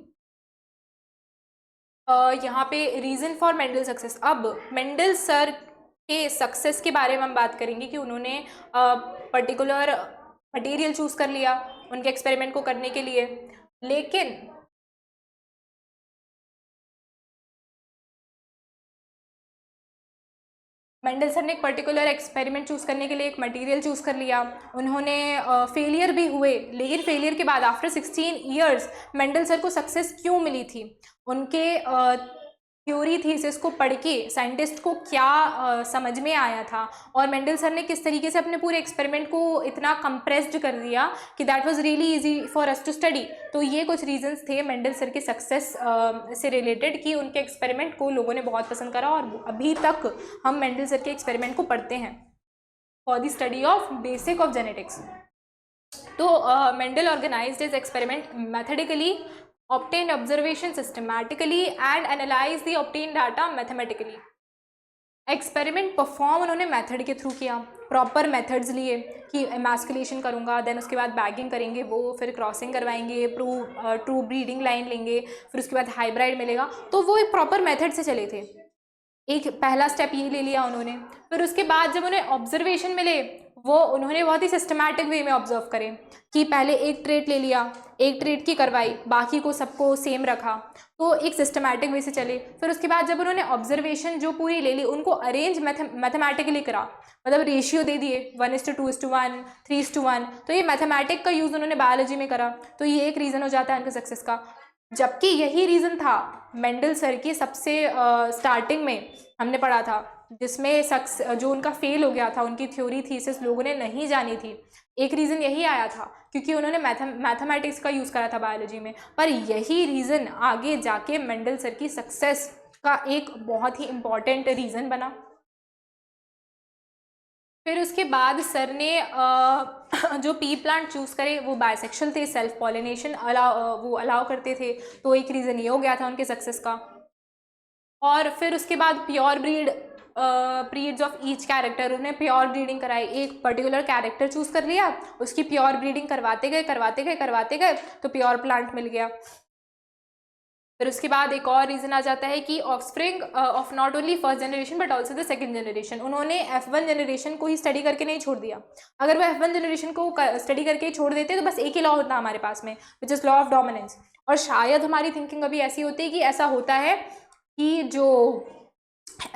यहाँ पे रीजन फॉर मेंडल सक्सेस। अब मेंडल सर के सक्सेस के बारे में हम बात करेंगे कि उन्होंने पर्टिकुलर मटेरियल चूज कर लिया उनके एक्सपेरिमेंट को करने के लिए, लेकिन मेंडल सर ने एक पर्टिकुलर एक्सपेरिमेंट चूज करने के लिए एक मटेरियल चूज कर लिया, उन्होंने फेलियर भी हुए, लेकिन फेलियर के बाद आफ्टर 16 ईयर्स मेंडल सर को सक्सेस क्यों मिली थी? उनके थ्योरी थीसिस को पढ़ के साइंटिस्ट को क्या समझ में आया था, और मेंडल सर ने किस तरीके से अपने पूरे एक्सपेरिमेंट को इतना कंप्रेस्ड कर दिया कि that was really easy for us to study. तो ये कुछ रीजंस थे मेंडल सर के सक्सेस से रिलेटेड कि उनके एक्सपेरिमेंट को लोगों ने बहुत पसंद करा, और अभी तक हम मेंडल सर के एक्सपेरिमेंट को पढ़ते हैं for the study of basic of genetics. तो Mendel organized his experiment methodically, obtained observation systematically and analyze the obtained data mathematically। Experiment perform उन्होंने मेथड के थ्रू किया, प्रॉपर मेथड्स लिए कि एमास्कुलेशन करूँगा, देन उसके बाद बैगिंग करेंगे, वो फिर क्रॉसिंग करवाएंगे, ट्रू ब्रीडिंग लाइन लेंगे, फिर उसके बाद हाइब्रिड मिलेगा। तो वो एक प्रॉपर मेथड से चले थे। एक पहला स्टेप ये ले लिया उन्होंने। फिर उसके बाद जब उन्हें ऑब्जर्वेशन मिले वो उन्होंने बहुत ही सिस्टमैटिक वे में ऑब्जर्व करें कि पहले एक ट्रेट ले लिया, एक ट्रेट की करवाई, बाकी को सबको सेम रखा, तो एक सिस्टमैटिक वे से चले। फिर उसके बाद जब उन्होंने ऑब्जर्वेशन जो पूरी ले ली उनको अरेंज मैथमेटिकली करा, मतलब रेशियो दे दिए 1:2:1, 3:1। तो ये मैथमेटिक का यूज़ उन्होंने बायोलॉजी में करा, तो ये एक रीज़न हो जाता है उनके सक्सेस का। जबकि यही रीज़न था मेंडल सर की सबसे स्टार्टिंग में हमने पढ़ा था, जिसमें जो उनका फेल हो गया था, उनकी थ्योरी थीसिस लोगों ने नहीं जानी थी। एक रीज़न यही आया था क्योंकि उन्होंने मैथमेटिक्स का यूज़ करा था बायोलॉजी में, पर यही रीज़न आगे जाके मेंडल सर की सक्सेस का एक बहुत ही इम्पॉर्टेंट रीज़न बना। फिर उसके बाद सर ने जो पी प्लांट चूज़ करे वो बायसेक्शुअल थे, सेल्फ पॉलिनेशन वो अलाउ करते थे, तो एक रीज़न ये हो गया था उनके सक्सेस का। और फिर उसके बाद pure breeds of each character, उन्हें प्योर ब्रीडिंग कराई, एक पर्टिकुलर कैरेक्टर चूज़ कर लिया, उसकी प्योर ब्रीडिंग करवाते गए तो प्योर प्लांट मिल गया। फिर उसके बाद एक और रीज़न आ जाता है कि offspring of not only first generation but also the second generation. उन्होंने F1 जनरेशन को ही स्टडी करके नहीं छोड़ दिया। अगर वो F1 जनरेशन को स्टडी करके ही छोड़ देते तो बस एक ही लॉ होता हमारे पास में, which is law of dominance. और शायद हमारी थिंकिंग अभी ऐसी होती है कि ऐसा होता है कि जो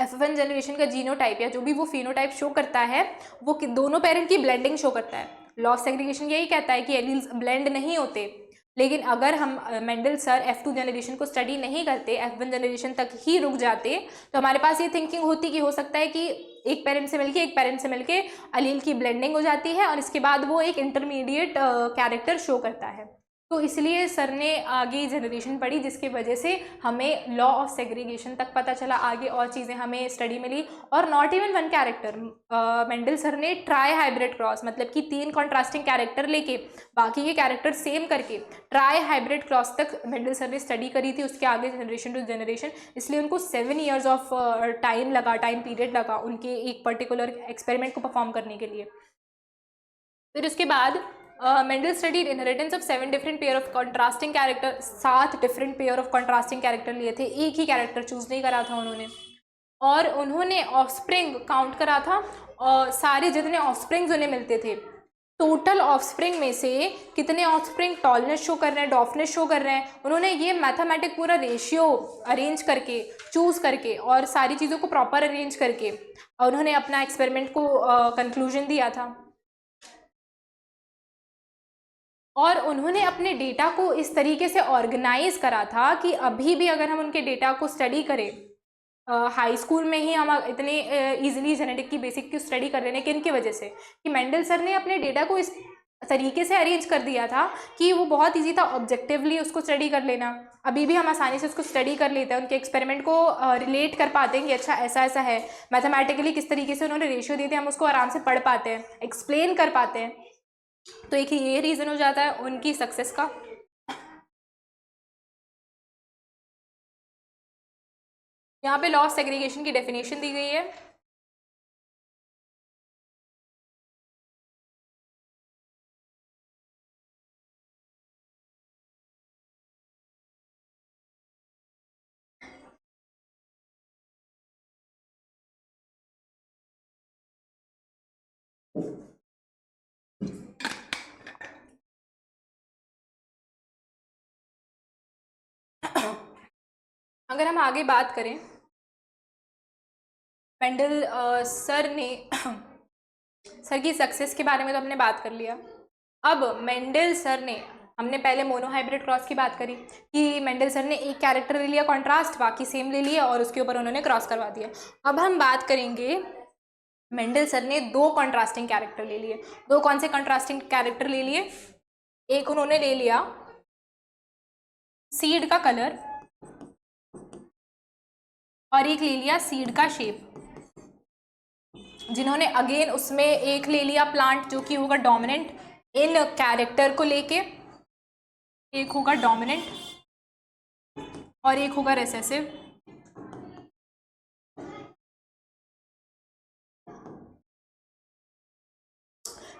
F1 जनरेशन का जीनोटाइप या जो भी वो फिनोटाइप शो करता है वो दोनों पेरेंट की ब्लेंडिंग शो करता है। लॉ ऑफ सेग्रीगेशन यही कहता है कि एलील्स ब्लेंड नहीं होते, लेकिन अगर हम मेंडल सर F2 जनरेशन को स्टडी नहीं करते, F1 जनरेशन तक ही रुक जाते, तो हमारे पास ये थिंकिंग होती कि हो सकता है कि एक पेरेंट से मिलके अलील की ब्लेंडिंग हो जाती है और इसके बाद वो एक इंटरमीडिएट कैरेक्टर शो करता है। तो इसलिए सर ने आगे जनरेशन पढ़ी, जिसकी वजह से हमें लॉ ऑफ सेग्रीगेशन तक पता चला, आगे और चीज़ें हमें स्टडी मिली। और not even one character, Mendel sir ने ट्राई हाइब्रिड क्रॉस, मतलब कि 3 कॉन्ट्रास्टिंग कैरेक्टर लेके बाकी के कैरेक्टर सेम करके ट्राई हाइब्रिड क्रॉस तक मेंडल सर ने स्टडी करी थी, उसके आगे जनरेशन टू जनरेशन। इसलिए उनको 7 ईयर्स ऑफ टाइम पीरियड लगा उनके एक पर्टिकुलर एक्सपेरिमेंट को परफॉर्म करने के लिए। फिर उसके बाद Mendel studied inheritance of 7 different pair of contrasting character, 7 different pair of contrasting character लिए थे, एक ही कैरेक्टर चूज नहीं करा था उन्होंने। और उन्होंने ऑफस्प्रिंग काउंट करा था, और सारे जितने ऑफस्प्रिंग्स उन्हें मिलते थे, टोटल ऑफस्प्रिंग में से कितने ऑफस्प्रिंग टॉलनेस शो कर रहे हैं, डॉफनेस शो कर रहे हैं, उन्होंने ये मैथमेटिक पूरा रेशियो अरेंज करके, चूज करके और सारी चीज़ों को प्रॉपर अरेंज करके उन्होंने अपना एक्सपेरिमेंट को कंक्लूजन दिया था। और उन्होंने अपने डेटा को इस तरीके से ऑर्गेनाइज करा था कि अभी भी अगर हम उनके डेटा को स्टडी करें, हाई स्कूल में ही हम इतने इजीली जेनेटिक की बेसिक की स्टडी कर रहे हैं, किन की वजह से, कि मेंडल सर ने अपने डेटा को इस तरीके से अरेंज कर दिया था कि वो बहुत इजी था ऑब्जेक्टिवली उसको स्टडी कर लेना। अभी भी हम आसानी से उसको स्टडी कर लेते हैं, उनके एक्सपेरिमेंट को रिलेट कर पाते हैं कि अच्छा ऐसा ऐसा है, मैथमेटिकली किस तरीके से उन्होंने रेशियो दिए थे, हम उसको आराम से पढ़ पाते हैं, एक्सप्लेन कर पाते हैं। तो एक ये रीज़न हो जाता है उनकी सक्सेस का। यहाँ पे लॉ ऑफ सेग्रीगेशन की डेफिनेशन दी गई है। अगर हम आगे बात करें, मेंडल सर ने सर की सक्सेस के बारे में तो हमने बात कर लिया। अब मेंडल सर ने, हमने पहले मोनोहाइब्रिड क्रॉस की बात करी कि मेंडल सर ने एक कैरेक्टर ले लिया कॉन्ट्रास्ट, बाकी सेम ले लिया और उसके ऊपर उन्होंने क्रॉस करवा दिया। अब हम बात करेंगे, मेंडल सर ने 2 कॉन्ट्रास्टिंग कैरेक्टर ले लिए। 2 कौन से कॉन्ट्रास्टिंग कैरेक्टर ले लिए? एक उन्होंने ले लिया सीड का कलर और एक ले लिया सीड का शेप, जिन्होंने अगेन उसमें एक ले लिया प्लांट जो कि होगा डोमिनेंट इन कैरेक्टर को लेके, एक होगा डोमिनेंट और एक होगा रिसेसिव।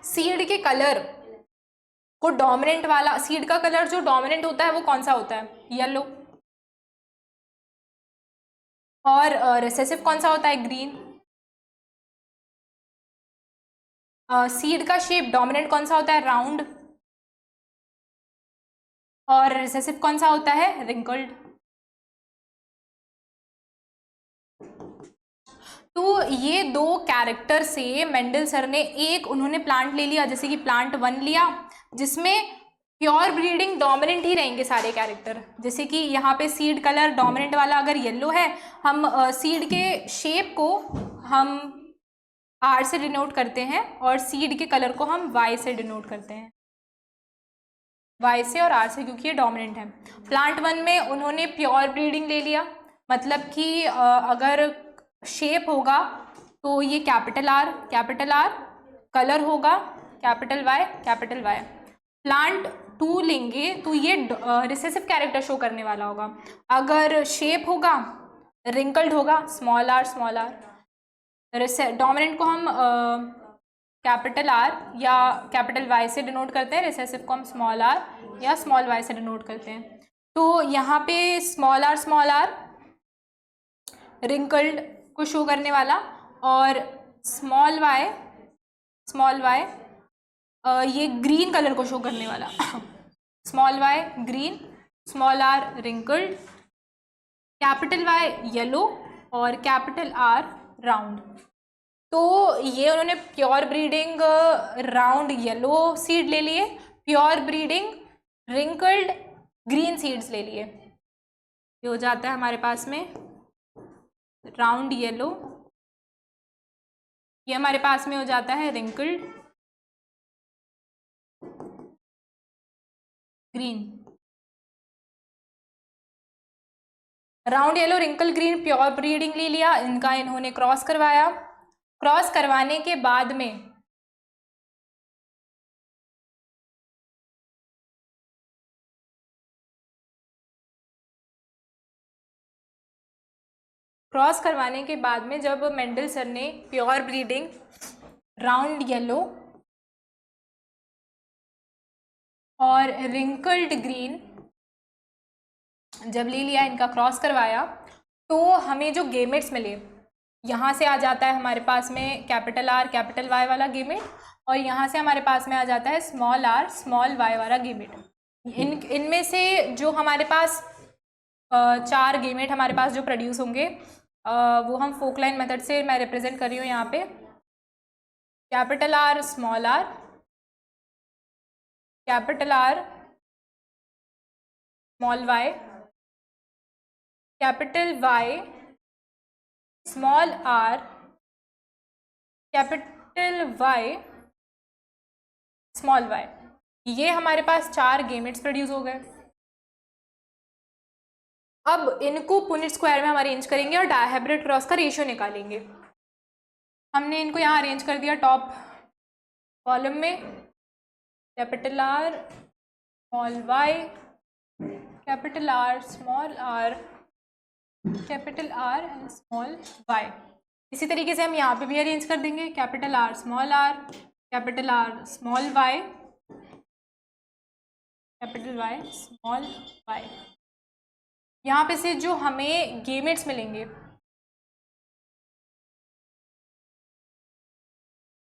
सीड के कलर को डोमिनेंट वाला, सीड का कलर जो डोमिनेंट होता है वो कौन सा होता है? येलो। और रिसेसिव कौन सा होता है? ग्रीन। सीड का शेप डोमिनेंट कौन सा होता है? राउंड। और रिसेसिव कौन सा होता है? रिंकल्ड। तो ये 2 कैरेक्टर से मेंडल सर ने एक उन्होंने प्लांट ले लिया, जैसे कि प्लांट 1 लिया, जिसमें प्योर ब्रीडिंग डोमिनेंट ही रहेंगे सारे कैरेक्टर। जैसे कि यहाँ पे सीड कलर डोमिनेंट वाला अगर येलो है, हम सीड के शेप को हम आर से डिनोट करते हैं और सीड के कलर को हम वाई से डिनोट करते हैं, वाई से और आर से, क्योंकि ये डोमिनेंट है। प्लांट 1 में उन्होंने प्योर ब्रीडिंग ले लिया, मतलब कि अगर शेप होगा तो ये कैपिटल आर, कलर होगा कैपिटल वाई। प्लांट 2 लेंगे तो ये रिसेसिव कैरेक्टर शो करने वाला होगा। अगर शेप होगा रिंकल्ड होगा, स्मॉल आर। डोमिनेंट को हम कैपिटल आर या कैपिटल वाई से डिनोट करते हैं, रिसेसिव को हम स्मॉल आर या स्मॉल वाई से डिनोट करते हैं। तो यहाँ पे स्मॉल आर रिंकल्ड को शो करने वाला, और स्मॉल वाई ये ग्रीन कलर को शो करने वाला। Small Y green, small R wrinkled, capital Y yellow और कैपिटल आर राउंड। तो ये उन्होंने pure breeding round yellow seed ले लिए, pure breeding wrinkled green seeds ले लिए, ये हो जाता है हमारे पास में राउंड येलो, ये हमारे पास में हो जाता है wrinkled green. Round yellow wrinkle green pure breeding ले लिया, इनका इन्होंने क्रॉस करवाया। क्रॉस करवाने के बाद में जब मेंडल सर ने प्योर ब्रीडिंग राउंड येलो और रिंकल्ड ग्रीन जब ले लिया, इनका क्रॉस करवाया, तो हमें जो गेमेट्स मिले, यहाँ से आ जाता है हमारे पास में कैपिटल आर कैपिटल वाई वाला गेमेट, और यहाँ से हमारे पास में आ जाता है स्मॉल आर स्मॉल वाई वाला गेमेट। इनमें से जो हमारे पास 4 गेमेट हमारे पास जो प्रोड्यूस होंगे, वो हम फोक लाइन मेथड से मैं रिप्रेजेंट कर रही हूँ यहाँ पे। Capital R small R, capital R small Y, capital Y small R, capital Y small Y. ये हमारे पास 4 गेमेट्स प्रोड्यूस हो गए। अब इनको पुनेट स्क्वायर में हम अरेंज करेंगे और डायहेब्रिड क्रॉस का रेशियो निकालेंगे। हमने इनको यहाँ अरेंज कर दिया टॉप कॉलम में, capital R small Y, capital R small R, capital R and small Y. इसी तरीके से हम यहाँ पे भी अरेंज कर देंगे, capital R small R, capital R small Y, capital Y small Y. यहाँ पे से जो हमें गेमेट्स मिलेंगे,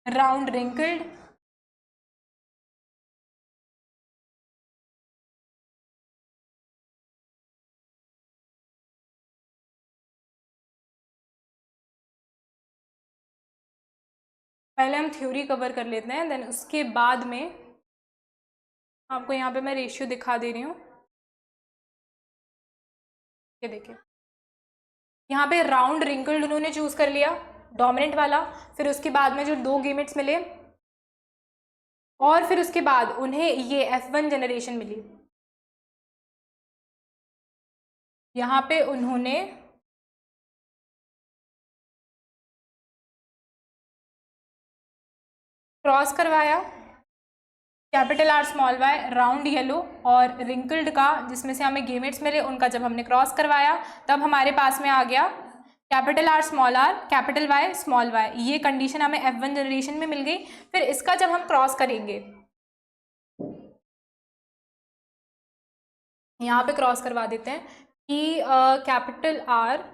राउंड रिंकल्ड, पहले हम थ्योरी कवर कर लेते हैं, देन उसके बाद में आपको यहाँ पे मैं रेशियो दिखा दे रही हूँ। ये देखिए, यहाँ पे राउंड रिंकल्ड उन्होंने चूज कर लिया डोमिनेंट वाला, फिर उसके बाद में जो 2 गेमेट्स मिले, और फिर उसके बाद उन्हें ये F1 जनरेशन मिली। यहाँ पे उन्होंने क्रॉस करवाया, capital R small Y round yellow और रिंकल्ड का, जिसमें से हमें गेमेट्स मिले, उनका जब हमने क्रॉस करवाया तब हमारे पास में आ गया capital R small R capital Y small Y. ये कंडीशन हमें F1 जनरेशन में मिल गई। फिर इसका जब हम क्रॉस करेंगे, यहाँ पे क्रॉस करवा देते हैं कि capital R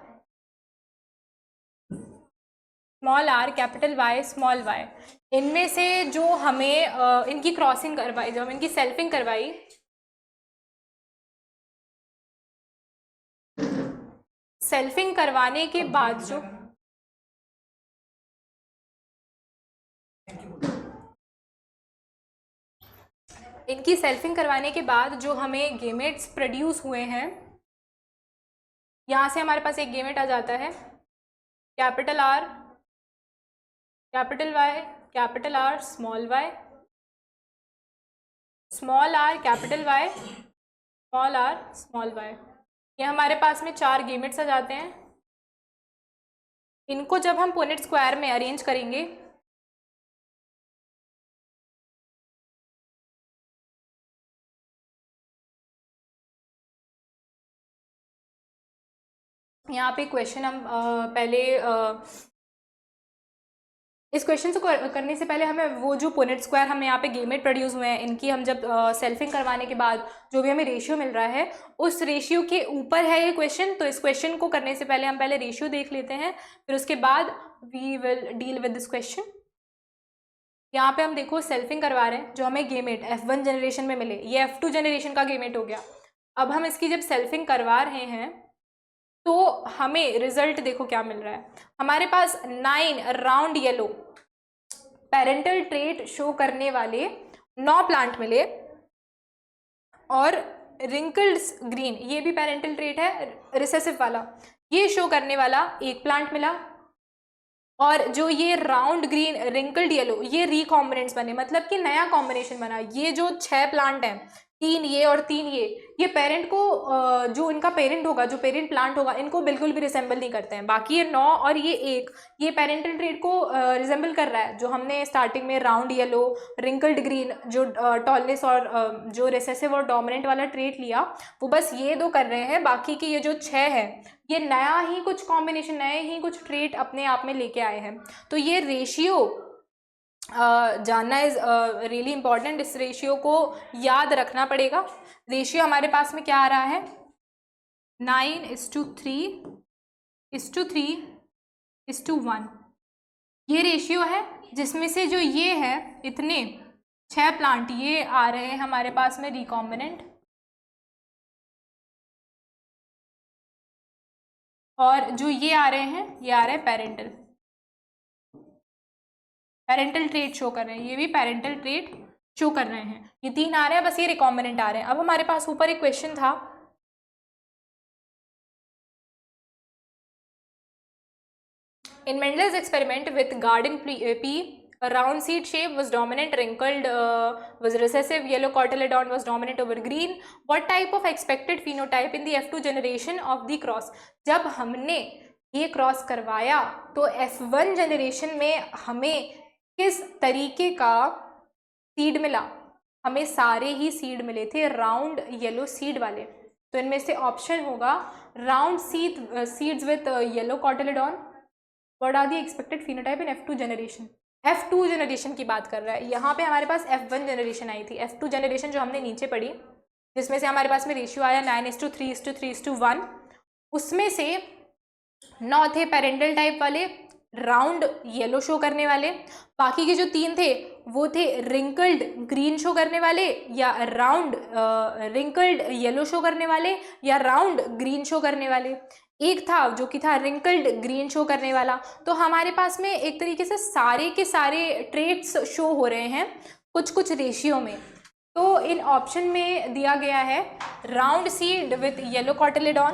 small R capital Y small Y, इनमें से जो हमें इनकी क्रॉसिंग करवाई, जब हम इनकी सेल्फिंग करवाई, सेल्फिंग करवाने के बाद जो इनकी सेल्फिंग करवाने के बाद जो हमें गेमेट्स प्रोड्यूस हुए हैं, यहाँ से हमारे पास एक गेमेट आ जाता है capital R capital Y capital R small Y, small R capital Y small R small Y. ये हमारे पास में 4 गेमेट्स आ जाते हैं। इनको जब हम पुनेट स्क्वायर में अरेंज करेंगे, यहाँ पे क्वेश्चन हम पहले इस क्वेश्चन से करने से पहले हमें वो जो पुनेट स्क्वायर हमें यहाँ पे गेमेट प्रोड्यूस हुए हैं, इनकी हम जब सेल्फिंग करवाने के बाद जो भी हमें रेशियो मिल रहा है, उस रेशियो के ऊपर है ये क्वेश्चन। तो इस क्वेश्चन को करने से पहले हम पहले रेशियो देख लेते हैं, फिर उसके बाद we will deal with this question. यहाँ पे हम देखो सेल्फिंग करवा रहे हैं, जो हमें गेमेट F1 जनरेशन में मिले, ये F2 जनरेशन का गेमेट हो गया। अब हम इसकी जब सेल्फिंग करवा रहे हैं तो हमें रिजल्ट देखो क्या मिल रहा है। हमारे पास 9 round yellow parental trait show करने वाले 9 प्लांट मिले, और रिंकल्ड ग्रीन, ये भी पेरेंटल ट्रेट है रिसेसिव वाला, ये शो करने वाला एक प्लांट मिला। और जो ये राउंड ग्रीन रिंकल्ड येलो, ये रिकॉम्बिनेंट्स बने, मतलब कि नया कॉम्बिनेशन बना। ये जो 6 प्लांट हैं, 3 ये और 3 ये पेरेंट को जो इनका पेरेंट होगा, जो पेरेंट प्लांट होगा, इनको बिल्कुल भी रिसेंबल नहीं करते हैं। बाकी ये 9 और ये 1, ये पेरेंटल ट्रेट को रिसेंबल कर रहा है। जो हमने स्टार्टिंग में राउंड येलो, रिंकल्ड ग्रीन, जो टॉलनेस और जो रिसेसिव और डोमिनेंट वाला ट्रेट लिया, वो बस ये 2 कर रहे हैं। बाकी के ये जो 6 है, ये नया ही कुछ कॉम्बिनेशन, नए ही कुछ ट्रेट अपने आप में लेके आए हैं। तो ये रेशियो जानना इज रियली इंपॉर्टेंट। इस रेशियो को याद रखना पड़ेगा। रेशियो हमारे पास में क्या आ रहा है, 9:3:3:1। ये रेशियो है, जिसमें से जो ये है, इतने 6 प्लांट ये आ रहे हैं हमारे पास में रिकॉम्बिनेंट, और जो ये आ रहे हैं, ये आ रहे हैं पेरेंटल ट्रेट शो कर रहे हैं। ये भी पेरेंटल ट्रेट शो कर रहे हैं। ये 3 आ रहे हैं, बस ये रिकॉम्बिनेंट आ रहे हैं। अब हमारे पास ऊपर एक क्वेश्चन था, in Mendel's experiment with garden pea, a round seed shape was dominant, wrinkled was recessive, yellow cotyledon was dominant over green. What type of expected phenotype in the F2 generation of the cross? जब हमने ये cross करवाया तो F1 generation में हमें किस तरीके का सीड मिला? हमें सारे ही सीड मिले थे राउंड येलो सीड वाले। तो इनमें से ऑप्शन होगा round seeds with yellow cotyledon. What are the expected phenotype in F2 generation? F2 generation की बात कर रहा है। यहाँ पे हमारे पास F1 जनरेशन आई थी। F2 जनरेशन जो हमने नीचे पढ़ी, जिसमें से हमारे पास में रेशियो आया 9:3:3:1, उसमें से 9 थे पेरेंटल टाइप वाले, राउंड येलो शो करने वाले। बाकी के जो 3 थे वो थे रिंकल्ड ग्रीन शो करने वाले, या राउंड रिंकल्ड येलो शो करने वाले, या राउंड ग्रीन शो करने वाले। एक था जो कि था रिंकल्ड ग्रीन शो करने वाला। तो हमारे पास में एक तरीके से सारे के सारे ट्रेट्स शो हो रहे हैं कुछ कुछ रेशियो में। तो इन ऑप्शन में दिया गया है round seed with yellow cotyledon,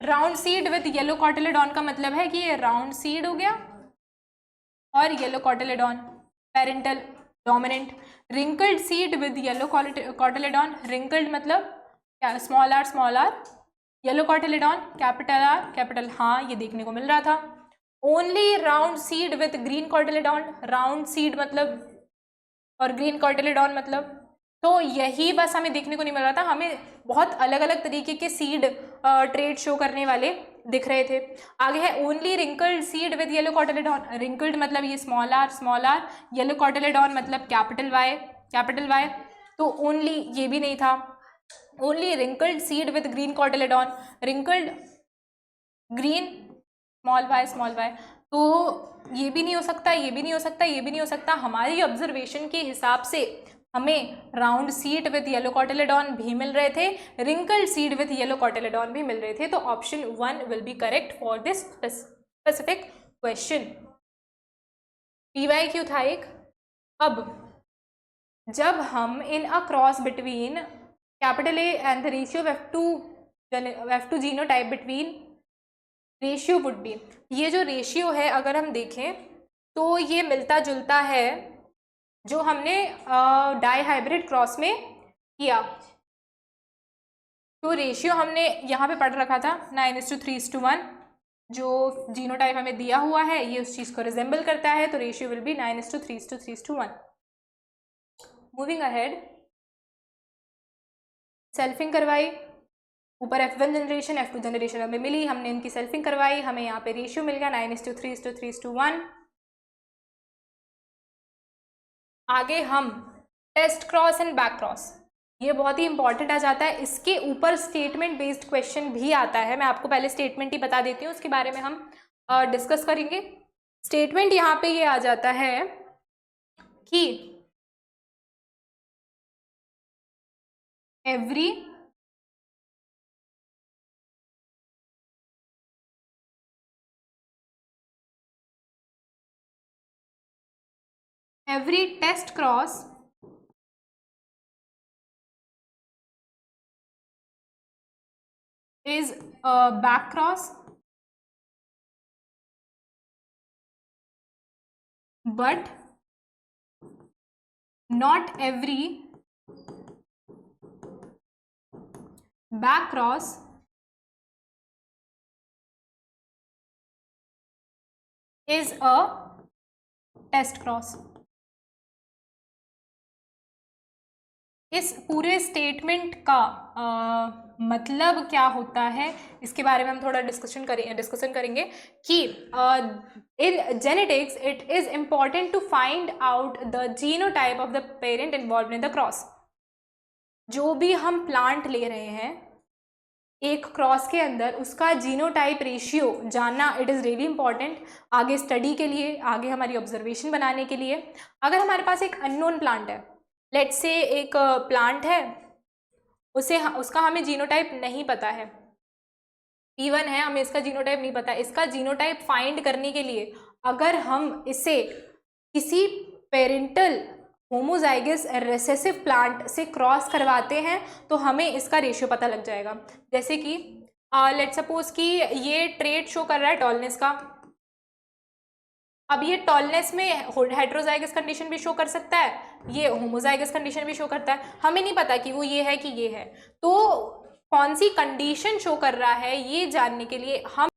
round seed with yellow cotyledon का मतलब है कि ये राउंड सीड हो गया और yellow cotyledon parental dominant. Wrinkled seed with yellow cotyledon, wrinkled मतलब क्या, small R, yellow cotyledon capital, हाँ ये देखने को मिल रहा था। Only round seed with green cotyledon, round seed मतलब और ग्रीन कॉटिलेडॉन मतलब, तो यही बस हमें देखने को नहीं मिल रहा था। हमें बहुत अलग अलग तरीके के सीड ट्रेड शो करने वाले दिख रहे थे। आगे है only wrinkled seed with yellow cotyledon, wrinkled मतलब ये स्मॉल आर, येलो कॉटिलेडॉन मतलब कैपिटल वाई, तो ओनली ये भी नहीं था। Only wrinkled seed with green cotyledon, wrinkled green small Y, तो ये भी नहीं हो सकता, ये भी नहीं हो सकता, ये भी नहीं हो सकता। हमारी ऑब्जर्वेशन के हिसाब से हमें round seed with yellow cotyledon भी मिल रहे थे, wrinkled seed with yellow cotyledon भी मिल रहे थे। तो option 1 will be correct for this specific question. PYQ था एक। अब जब हम in a cross between capital A and the ratio of F2 genotype between ratio would be, ये जो रेशियो है अगर हम देखें तो ये मिलता जुलता है जो हमने डाई हाइब्रिड क्रॉस में किया। तो रेशियो हमने यहाँ पे पढ़ रखा था 9:3:1, जो जीनोटाइप हमें दिया हुआ है ये उस चीज़ को रिजेंबल करता है, तो ratio will be 9:3:3:1। Moving ahead, selfing करवाई, ऊपर F1 जनरेशन F2 जनरेशन हमें मिली, हमने इनकी सेल्फिंग करवाई, हमें यहाँ पे रेशियो मिल गया 9:3:3:1। आगे हम test cross and back cross, ये बहुत ही इंपॉर्टेंट आ जाता है। इसके ऊपर स्टेटमेंट बेस्ड क्वेश्चन भी आता है। मैं आपको पहले स्टेटमेंट ही बता देती हूँ, उसके बारे में हम डिस्कस करेंगे। स्टेटमेंट यहाँ पे ये आ जाता है कि every test cross is a back cross, but not every back cross is a test cross. इस पूरे स्टेटमेंट का मतलब क्या होता है इसके बारे में हम थोड़ा डिस्कशन करेंगे कि in genetics it is important to find out the genotype of the parent involved in the cross. जो भी हम प्लांट ले रहे हैं एक क्रॉस के अंदर, उसका जीनोटाइप रेशियो जानना इट इज़ रियली इंपॉर्टेंट आगे स्टडी के लिए, आगे हमारी ऑब्जर्वेशन बनाने के लिए। अगर हमारे पास एक अननोन प्लांट है, लेट्स से एक प्लांट है, उसका हमें जीनोटाइप नहीं पता है, P1 है, हमें इसका जीनोटाइप नहीं पता। इसका जीनोटाइप फाइंड करने के लिए अगर हम इसे किसी पेरेंटल होमोजाइगस रेसेसिव प्लांट से क्रॉस करवाते हैं तो हमें इसका रेशियो पता लग जाएगा। जैसे कि लेट्स सपोज कि ये ट्रेट शो कर रहा है टॉलनेस का। अब ये टॉलनेस में हेट्रोजाइगस कंडीशन भी शो कर सकता है, ये होमोजाइगस कंडीशन भी शो करता है। हमें नहीं पता कि वो ये है कि ये है, तो कौन सी कंडीशन शो कर रहा है ये जानने के लिए हम